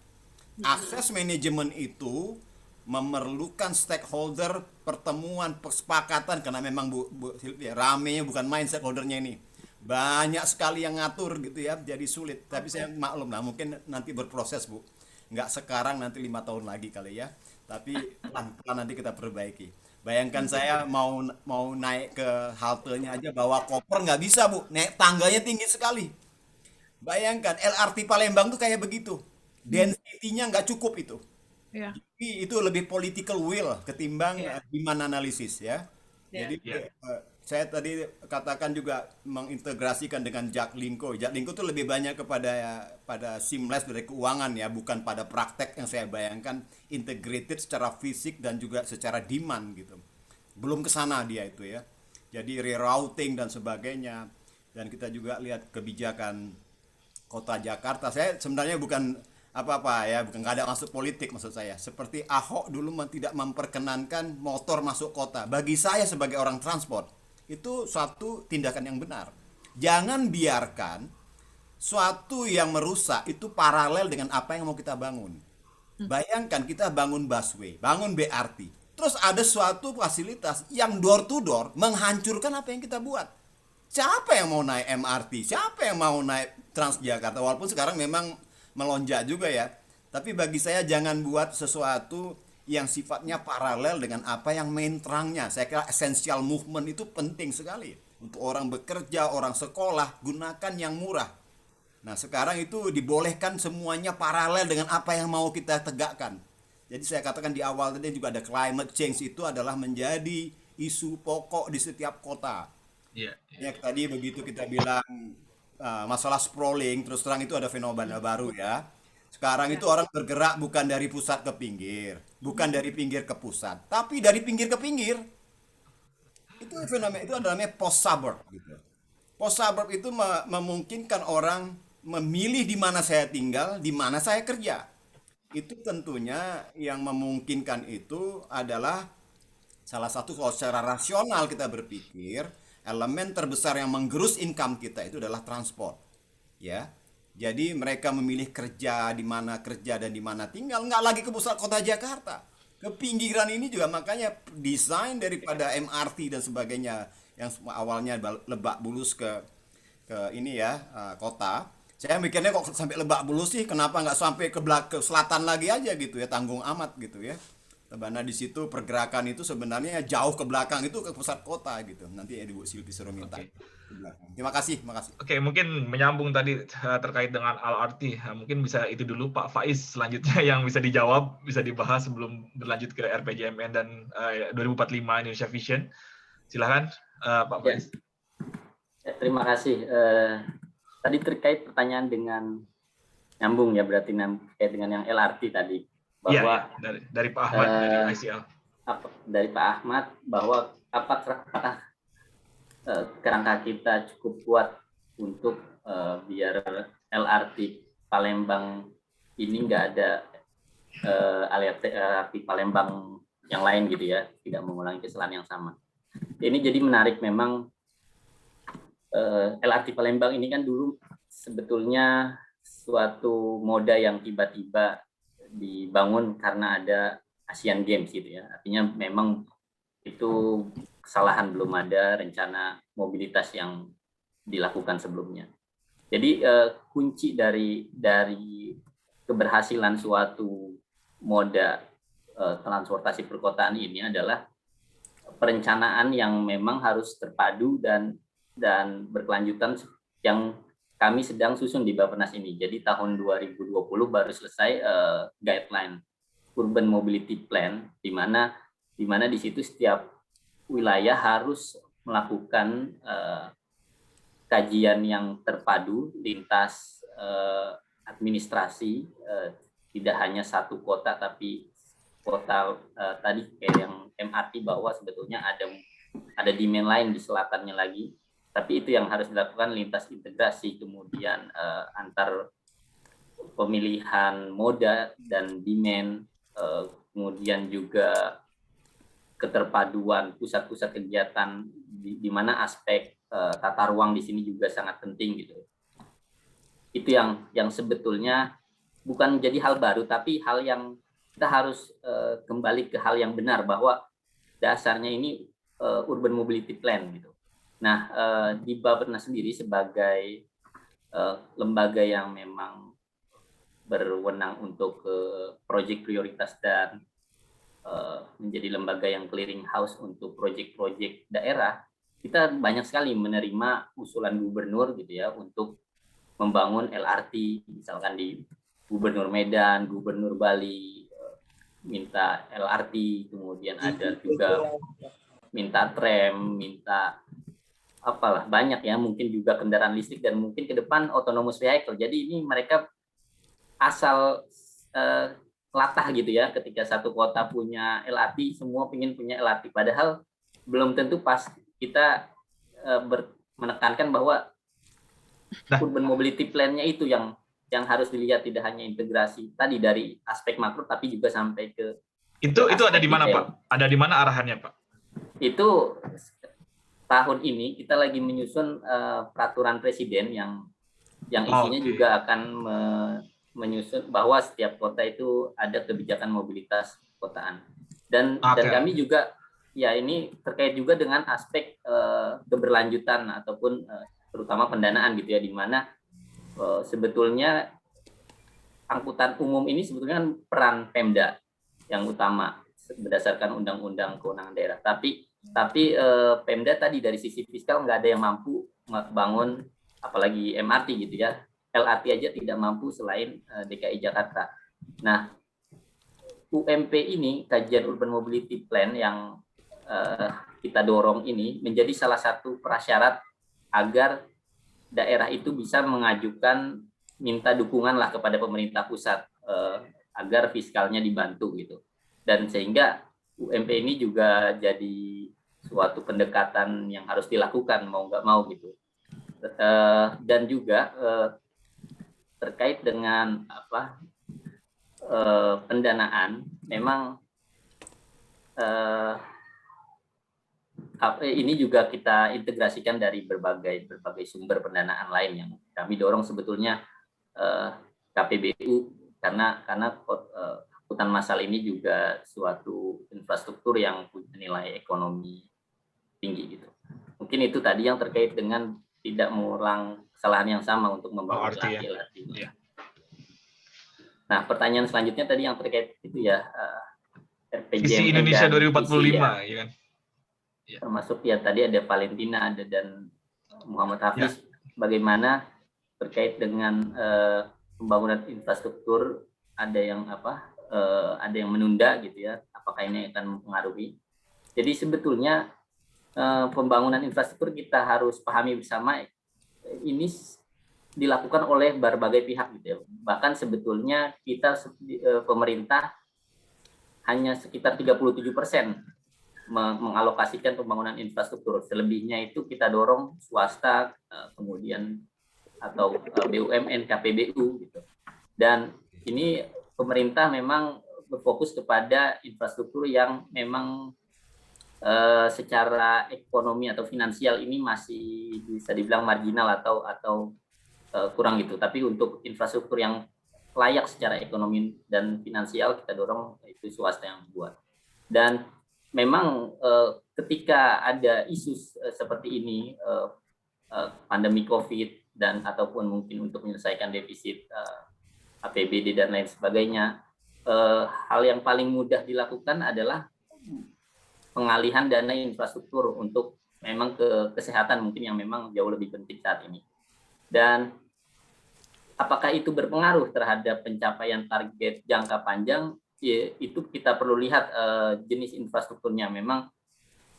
Akses manajemen itu memerlukan stakeholder, pertemuan, kesepakatan, karena memang Bu Sylvia, ramenya bukan main stakeholdernya ini. Banyak sekali yang ngatur gitu ya, jadi sulit. Tapi saya maklum lah, mungkin nanti berproses Bu. Nggak sekarang, nanti 5 tahun lagi kali ya. Tapi pelan-pelan nanti kita perbaiki. Bayangkan saya mau naik ke haltenya aja bawa koper nggak bisa Bu, naik tangganya tinggi sekali. Bayangkan LRT Palembang tuh kayak begitu, density-nya nggak cukup itu. Jadi itu lebih political will ketimbang demand analysis ya. Jadi saya tadi katakan juga mengintegrasikan dengan Jaklingko. Jaklingko itu lebih banyak pada seamless dari keuangan ya, bukan pada praktek yang saya bayangkan integrated secara fisik dan juga secara demand gitu. Belum ke sana dia itu ya. Jadi rerouting dan sebagainya. Dan kita juga lihat kebijakan Kota Jakarta. Saya sebenarnya bukan apa-apa ya, bukan nggak ada masuk politik maksud saya. Seperti Ahok dulu tidak memperkenankan motor masuk kota. Bagi saya sebagai orang transport, itu suatu tindakan yang benar. Jangan biarkan suatu yang merusak itu paralel dengan apa yang mau kita bangun. Bayangkan kita bangun busway, bangun BRT, terus ada suatu fasilitas yang door to door menghancurkan apa yang kita buat. Siapa yang mau naik MRT? Siapa yang mau naik Transjakarta? Walaupun sekarang memang melonjak juga ya. Tapi bagi saya jangan buat sesuatu yang sifatnya paralel dengan apa yang main terangnya. Saya kira essential movement itu penting sekali. Untuk orang bekerja, orang sekolah, gunakan yang murah. Nah sekarang itu dibolehkan semuanya paralel dengan apa yang mau kita tegakkan. Jadi saya katakan di awal tadi juga ada climate change itu adalah menjadi isu pokok di setiap kota. Iya. Ya tadi begitu kita bilang masalah sprawling, terus terang itu ada fenomena baru ya. Sekarang itu orang bergerak bukan dari pusat ke pinggir, bukan dari pinggir ke pusat, tapi dari pinggir ke pinggir. Itu fenomena itu namanya post suburb gitu. Post suburb itu memungkinkan orang memilih di mana saya tinggal, di mana saya kerja. Itu tentunya yang memungkinkan itu adalah salah satu kalau secara rasional kita berpikir, elemen terbesar yang menggerus income kita itu adalah transport. Ya. Jadi mereka memilih kerja di mana kerja dan di mana tinggal, nggak lagi ke pusat kota Jakarta. Ke pinggiran ini juga makanya desain daripada MRT dan sebagainya yang awalnya Lebak Bulus ke ini ya kota. Saya mikirnya kok sampai Lebak Bulus sih, kenapa nggak sampai ke selatan lagi aja gitu ya, tanggung amat gitu ya. Karena di situ pergerakan itu sebenarnya jauh ke belakang itu ke pusat kota gitu. Nanti Ibu Silvi suruh minta. Oke. Terima kasih, terima kasih. Oke, mungkin menyambung tadi terkait dengan LRT. Mungkin bisa itu dulu Pak Faiz selanjutnya yang bisa dijawab, bisa dibahas sebelum berlanjut ke RPJMN dan 2045 Indonesia Vision. Silakan Pak Faiz. Ya, terima kasih. Tadi terkait pertanyaan dengan nyambung ya, berarti terkait dengan yang LRT tadi. Bahwa dari Pak Ahmad dari ICL. Dari Pak Ahmad bahwa apakah kerangka kita cukup kuat untuk biar LRT Palembang ini nggak ada LRT Palembang yang lain gitu ya, tidak mengulangi kesalahan yang sama. Ini jadi menarik memang. LRT Palembang ini kan dulu sebetulnya suatu moda yang tiba-tiba dibangun karena ada Asian Games gitu ya. Artinya memang itu kesalahan, belum ada rencana mobilitas yang dilakukan sebelumnya. Jadi kunci dari keberhasilan suatu moda transportasi perkotaan ini adalah perencanaan yang memang harus terpadu dan berkelanjutan yang kami sedang susun di Bappenas ini. Jadi tahun 2020 baru selesai guideline Urban Mobility Plan, di mana di situ setiap wilayah harus melakukan kajian yang terpadu lintas administrasi, tidak hanya satu kota tapi kota tadi kayak yang MRT, bahwa sebetulnya ada demand lain di selatannya lagi. Tapi itu yang harus dilakukan lintas integrasi, kemudian antar pemilihan moda dan demand, kemudian juga keterpaduan pusat-pusat kegiatan, di mana aspek tata ruang di sini juga sangat penting gitu. Itu yang sebetulnya bukan menjadi hal baru, tapi hal yang kita harus kembali ke hal yang benar, bahwa dasarnya ini Urban Mobility Plan gitu. Nah, di Bappenas sendiri sebagai lembaga yang memang berwenang untuk proyek prioritas dan menjadi lembaga yang clearing house untuk proyek-proyek daerah, kita banyak sekali menerima usulan gubernur gitu ya untuk membangun LRT, misalkan di Gubernur Medan, Gubernur Bali minta LRT, kemudian ada juga minta tram, minta apalah banyak ya, mungkin juga kendaraan listrik dan mungkin ke depan autonomous vehicle. Jadi ini mereka asal latah gitu ya, ketika satu kota punya LRT, semua ingin punya LRT, padahal belum tentu pas kita menekankan bahwa urban mobility plan-nya itu yang harus dilihat, tidak hanya integrasi tadi dari aspek makro tapi juga sampai ke itu ada di mana detail. Pak? Ada di mana arahannya Pak? Itu tahun ini kita lagi menyusun peraturan presiden yang isinya juga akan menyusun bahwa setiap kota itu ada kebijakan mobilitas kotaan. Dan kami juga ya ini terkait juga dengan aspek keberlanjutan ataupun terutama pendanaan gitu ya, di mana sebetulnya angkutan umum ini sebetulnya peran Pemda yang utama berdasarkan undang-undang kewenangan daerah. Tapi Pemda tadi dari sisi fiskal nggak ada yang mampu bangun apalagi MRT gitu ya. LRT aja tidak mampu selain DKI Jakarta. Nah, UMP ini, kajian Urban Mobility Plan yang kita dorong ini menjadi salah satu prasyarat agar daerah itu bisa mengajukan minta dukungan lah kepada pemerintah pusat agar fiskalnya dibantu gitu. Dan sehingga UMP ini juga jadi suatu pendekatan yang harus dilakukan mau nggak mau gitu. Dan juga terkait dengan pendanaan, memang ini juga kita integrasikan dari berbagai sumber pendanaan lain yang kami dorong sebetulnya KPBU karena angkutan massal ini juga suatu infrastruktur yang punya nilai ekonomi tinggi gitu. Mungkin itu tadi yang terkait dengan tidak mengulang kesalahan yang sama untuk membangun LRT. Ya. Nah, pertanyaan selanjutnya tadi yang terkait itu ya RPJMN visi Indonesia 2045 ya kan. Ya. Termasuk ya tadi ada Valentina dan Muhammad Hafiz bagaimana terkait dengan pembangunan infrastruktur ada yang menunda gitu ya, apakah ini akan mempengaruhi. Jadi sebetulnya pembangunan infrastruktur kita harus pahami bersama ini dilakukan oleh berbagai pihak gitu ya. Bahkan sebetulnya kita pemerintah hanya sekitar 37% mengalokasikan pembangunan infrastruktur. Selebihnya itu kita dorong swasta, kemudian atau BUMN, KPBU gitu. Dan ini pemerintah memang berfokus kepada infrastruktur yang memang secara ekonomi atau finansial ini masih bisa dibilang marginal atau kurang gitu. Tapi untuk infrastruktur yang layak secara ekonomi dan finansial kita dorong itu swasta yang buat. Dan memang ketika ada isu seperti ini, pandemi COVID dan ataupun mungkin untuk menyelesaikan defisit APBD dan lain sebagainya, hal yang paling mudah dilakukan adalah pengalihan dana infrastruktur untuk memang ke kesehatan mungkin yang memang jauh lebih penting saat ini. Dan apakah itu berpengaruh terhadap pencapaian target jangka panjang? Ya, itu kita perlu lihat jenis infrastrukturnya. Memang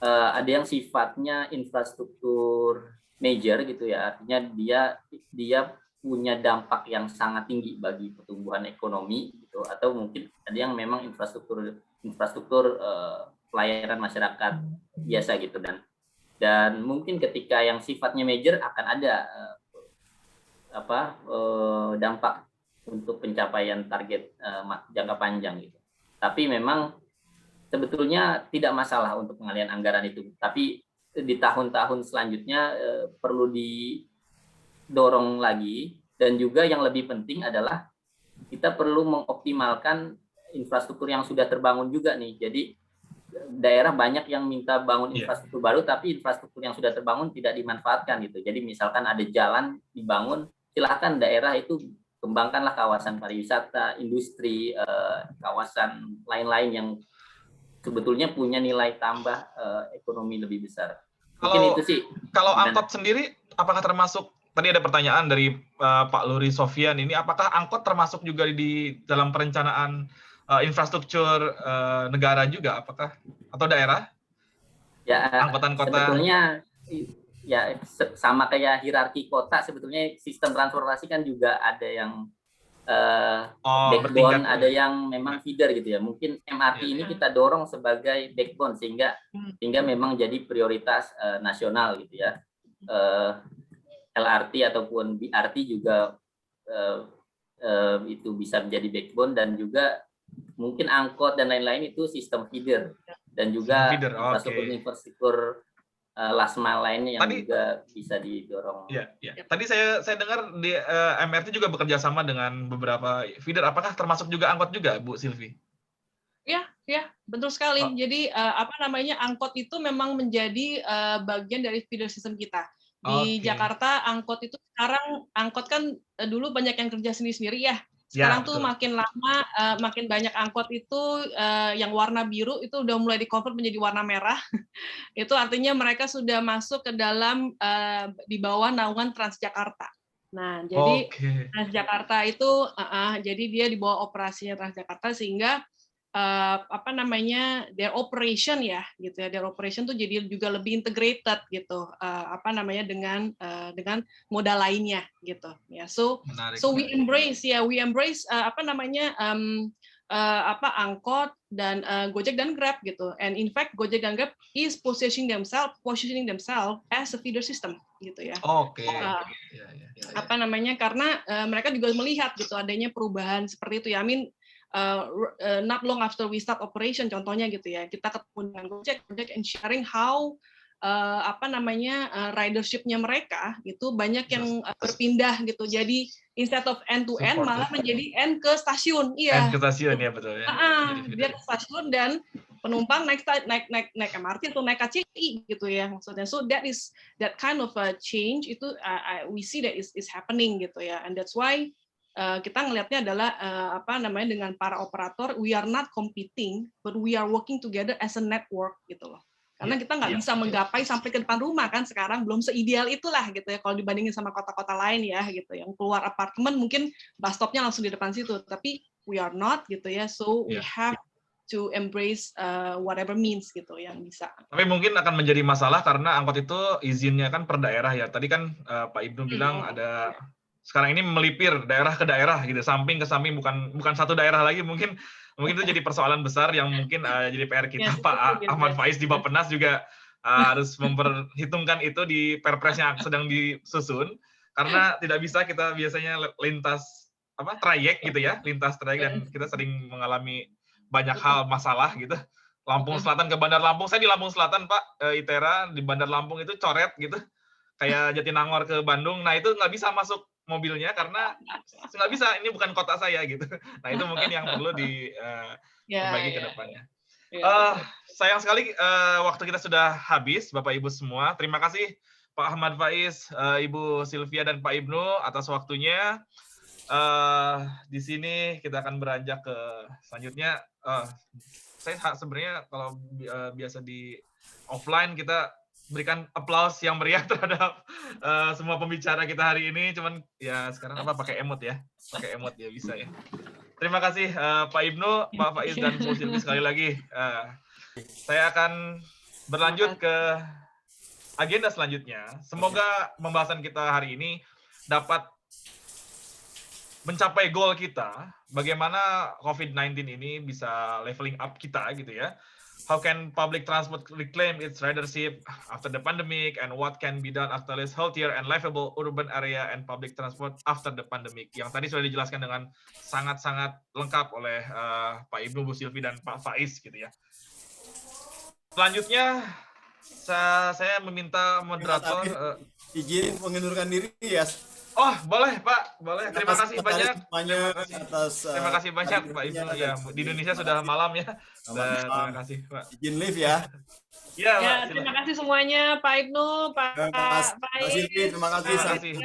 ada yang sifatnya infrastruktur major gitu ya, artinya dia punya dampak yang sangat tinggi bagi pertumbuhan ekonomi gitu, atau mungkin ada yang memang infrastruktur pelayanan masyarakat biasa gitu, dan mungkin ketika yang sifatnya major akan ada dampak untuk pencapaian target jangka panjang gitu. Tapi memang sebetulnya tidak masalah untuk pengalihan anggaran itu. Tapi di tahun-tahun selanjutnya perlu didorong lagi, dan juga yang lebih penting adalah kita perlu mengoptimalkan infrastruktur yang sudah terbangun juga nih. Jadi daerah banyak yang minta bangun infrastruktur baru, tapi infrastruktur yang sudah terbangun tidak dimanfaatkan gitu. Jadi misalkan ada jalan dibangun, silahkan daerah itu kembangkanlah kawasan pariwisata, industri, kawasan lain-lain yang sebetulnya punya nilai tambah ekonomi lebih besar. Mungkin itu sih. Kalau angkot sendiri, apakah termasuk, tadi ada pertanyaan dari Pak Luri Sofian ini, apakah angkot termasuk juga di dalam perencanaan infrastruktur negara juga, apakah atau daerah? Ya, angkutan kota. sebetulnya ya sama kayak hierarki kota, sebetulnya sistem transportasi kan juga ada yang backbone, ada yang memang feeder gitu ya. Mungkin MRT ini kita dorong sebagai backbone sehingga memang jadi prioritas nasional gitu ya. LRT ataupun BRT juga itu bisa menjadi backbone, dan juga mungkin angkot dan lain-lain itu sistem feeder, dan juga infrastruktur last mile lainnya yang juga bisa didorong. Ya. Tadi saya dengar di MRT juga bekerja sama dengan beberapa feeder. Apakah termasuk juga angkot juga, Bu Silvi? Ya, betul sekali. Jadi angkot itu memang menjadi bagian dari feeder system kita. Di Jakarta angkot itu sekarang, angkot kan dulu banyak yang kerja sendiri-sendiri ya. Sekarang tuh makin lama makin banyak angkot itu yang warna biru itu udah mulai di-convert menjadi warna merah. Itu artinya mereka sudah masuk ke dalam di bawah naungan Transjakarta. Nah, jadi Transjakarta itu jadi dia di bawah operasinya Transjakarta, sehingga their operation ya gitu ya, their operation tuh jadi juga lebih integrated gitu, dengan moda lainnya gitu ya. So we embrace angkot dan Gojek dan Grab gitu. And in fact Gojek dan Grab is positioning themselves as a feeder system gitu ya. Karena mereka juga melihat gitu adanya perubahan seperti itu ya. Not long after we start operation, contohnya gitu ya, kita ketemu dengan Gojek and sharing how ridership-nya mereka itu banyak yang berpindah gitu. Jadi instead of end to end malah menjadi end ke stasiun. Iya. End ke stasiun ya, betul ya. Dia ke stasiun dan penumpang naik MRT atau naik KCI gitu ya maksudnya. So that kind of a change itu we see that is happening gitu ya. And that's why kita ngelihatnya adalah dengan para operator, we are not competing, but we are working together as a network gitu loh. Karena kita nggak bisa menggapai sampai ke depan rumah kan sekarang, belum seideal itulah gitu ya kalau dibandingin sama kota-kota lain ya gitu, yang keluar apartemen mungkin bus stopnya langsung di depan situ, tapi we are not gitu ya, so we have to embrace whatever means gitu yang bisa. Tapi mungkin akan menjadi masalah karena angkot itu izinnya kan per daerah ya. Tadi kan Pak Ibnu bilang ada sekarang ini melipir daerah ke daerah gitu, samping ke samping, bukan satu daerah lagi. Mungkin itu jadi persoalan besar yang mungkin jadi PR kita. Pak Ahmad Faiz di Bappenas juga harus memperhitungkan itu di perpres yang sedang disusun, karena tidak bisa kita biasanya lintas trayek gitu ya, lintas trayek, dan kita sering mengalami banyak hal masalah gitu. Lampung Selatan ke Bandar Lampung, saya di Lampung Selatan Pak, ITERA di Bandar Lampung itu coret gitu, kayak Jatinangor ke Bandung, nah itu nggak bisa masuk mobilnya karena nggak bisa, ini bukan kota saya gitu. Nah itu mungkin yang perlu diperbaiki ke depannya. Sayang sekali waktu kita sudah habis, Bapak Ibu semua. Terima kasih Pak Ahmad Faiz, Ibu Sylvia dan Pak Ibnu atas waktunya. Di sini kita akan beranjak ke selanjutnya. Saya sebenarnya kalau biasa di offline kita berikan aplaus yang meriah terhadap semua pembicara kita hari ini, cuman ya sekarang pakai emot ya, bisa ya. Terima kasih Pak Ibnu, Pak Faiz dan Bu Silvi sekali lagi. Saya akan berlanjut ke agenda selanjutnya. Semoga pembahasan kita hari ini dapat mencapai goal kita, bagaimana COVID-19 ini bisa leveling up kita gitu ya. How can public transport reclaim its ridership after the pandemic, and what can be done after less healthier and livable urban area and public transport after the pandemic. Yang tadi sudah dijelaskan dengan sangat-sangat lengkap oleh Pak Ibnu, Bu Silvi, dan Pak Faiz gitu ya. Selanjutnya saya meminta moderator izin mengundurkan diri ya. Oh, boleh Pak, boleh. Terima kasih banyak. Terima kasih banyak Pak Ibnu. Ya, di Indonesia sudah malam ya. Terima kasih Pak. Izin live ya. Ya, terima kasih semuanya Pak Ibnu, Pak Faiz. Terima kasih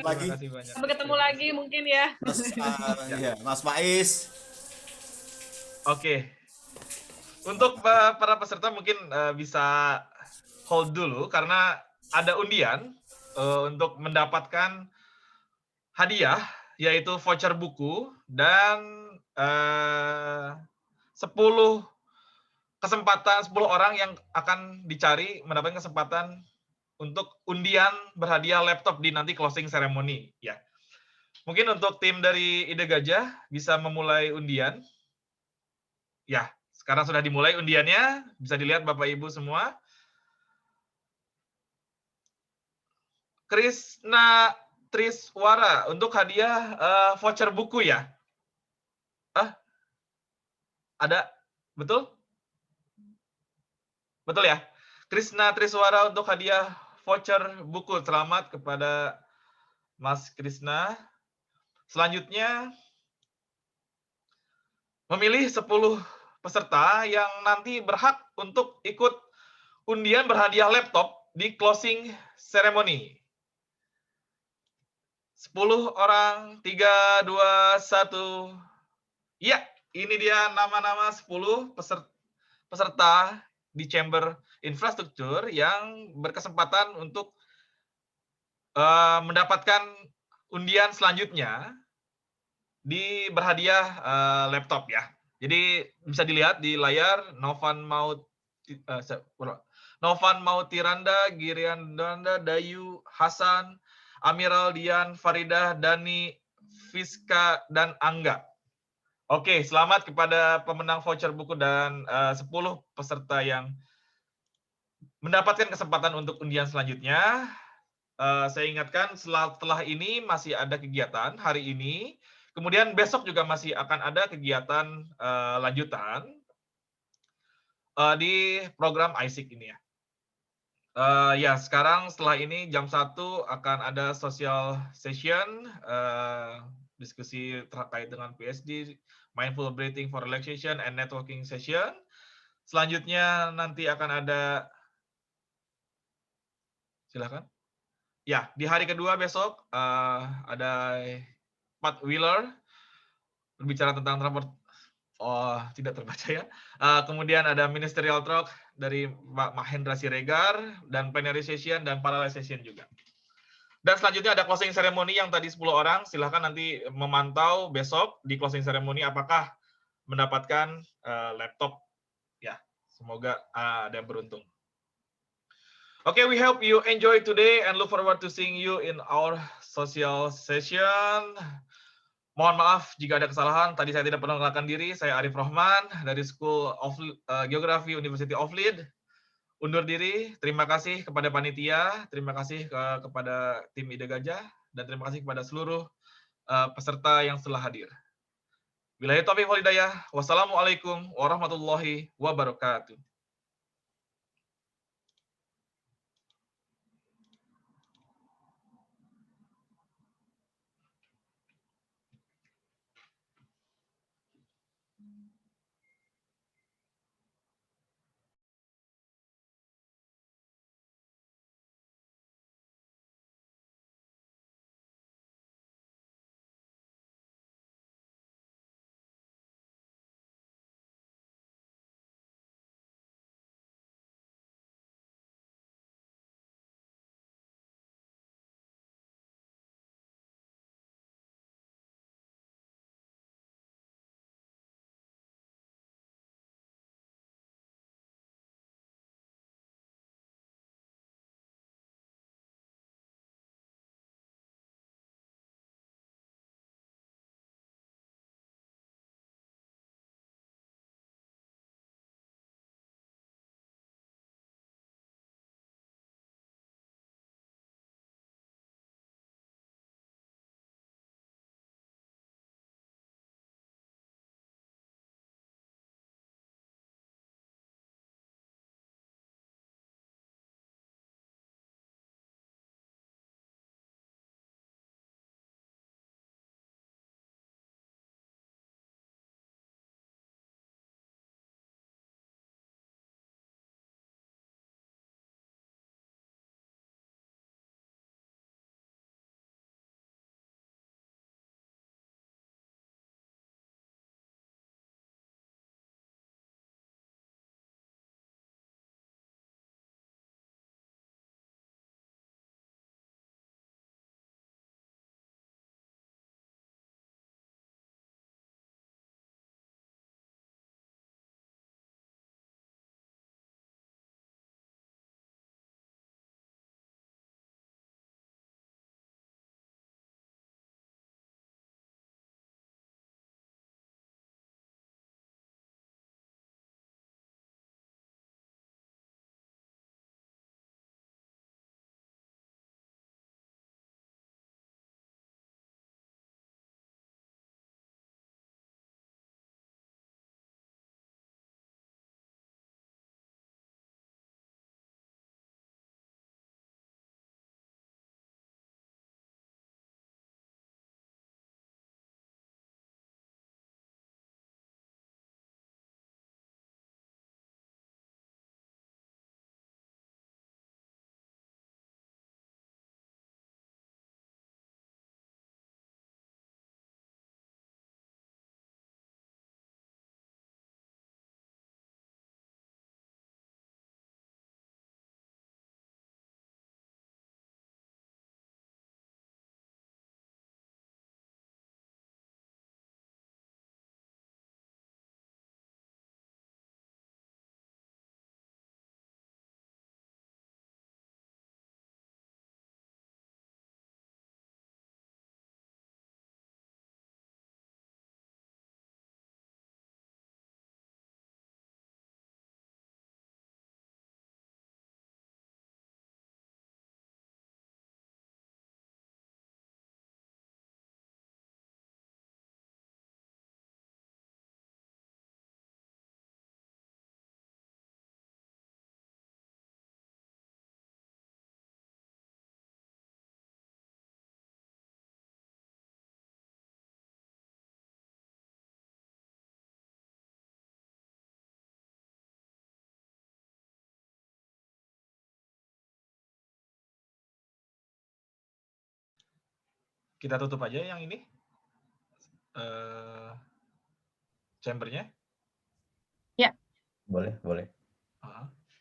lagi. Sampai ketemu lagi mungkin ya. Mas Faiz. Oke. Untuk para peserta mungkin bisa hold dulu karena ada undian untuk mendapatkan hadiah, yaitu voucher buku dan 10 orang yang akan dicari mendapatkan kesempatan untuk undian berhadiah laptop di nanti closing ceremony ya. Mungkin untuk tim dari Ide Gajah bisa memulai undian. Ya, sekarang sudah dimulai undiannya, bisa dilihat Bapak Ibu semua. Krisna Triswara untuk hadiah voucher buku ya. Ada? Betul? Betul ya? Krisna Triswara untuk hadiah voucher buku. Selamat kepada Mas Krisna. Selanjutnya, memilih 10 peserta yang nanti berhak untuk ikut undian berhadiah laptop di closing ceremony. 10 orang, 3, 2, 1. Iya, ini dia nama-nama 10 peserta di Chamber Infrastruktur yang berkesempatan untuk mendapatkan undian selanjutnya di berhadiah laptop ya. Jadi bisa dilihat di layar Novan Mautiranda, Giriandanda, Dayu, Hasan, Amiral, Dian, Faridah, Dani, Fiska, dan Angga. Oke, selamat kepada pemenang voucher buku dan 10 peserta yang mendapatkan kesempatan untuk undian selanjutnya. Saya ingatkan setelah ini masih ada kegiatan hari ini. Kemudian besok juga masih akan ada kegiatan lanjutan di program ISIC ini ya. Ya, sekarang setelah ini jam 1 akan ada social session, diskusi terkait dengan PSD, mindful breathing for relaxation and networking session. Selanjutnya nanti akan ada, silakan. Ya, di hari kedua besok ada Pat Wheeler berbicara tentang transport. Oh, tidak terbaca ya. Kemudian ada ministerial talk dari Pak Mahendra Siregar dan plenary session dan parallel session juga. Dan selanjutnya ada closing ceremony yang tadi 10 orang. Silahkan nanti memantau besok di closing ceremony apakah mendapatkan laptop. Ya, semoga ada yang beruntung. Okay, we hope you enjoy today and look forward to seeing you in our social session. Mohon maaf jika ada kesalahan. Tadi saya tidak perkenalkan diri. Saya Arif Rohman dari School of Geography University of Leeds. Undur diri. Terima kasih kepada panitia. Terima kasih kepada tim Ide Gajah. Dan terima kasih kepada seluruh peserta yang telah hadir. Billahi taufiq wal hidayah. Wassalamualaikum warahmatullahi wabarakatuh. kita tutup aja yang ini chambernya. Boleh.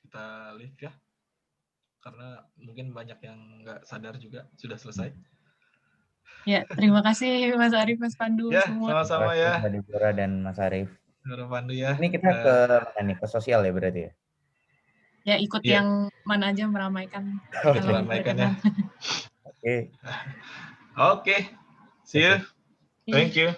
Kita leave ya, karena mungkin banyak yang nggak sadar juga sudah selesai. Ya, terima kasih Mas Arif, Mas Pandu, Ya, semua. sama-sama ya. Mbak Deborah dan Mas Arif. Mas Pandu ya. Ini kita ke mana nih? Ke sosial ya berarti ya? Ya, ikut Iya. yang mana aja meramaikan. Ikut kalau meramaikan ya. berkenan. Oke. Oke. See you. Oke. Thank you.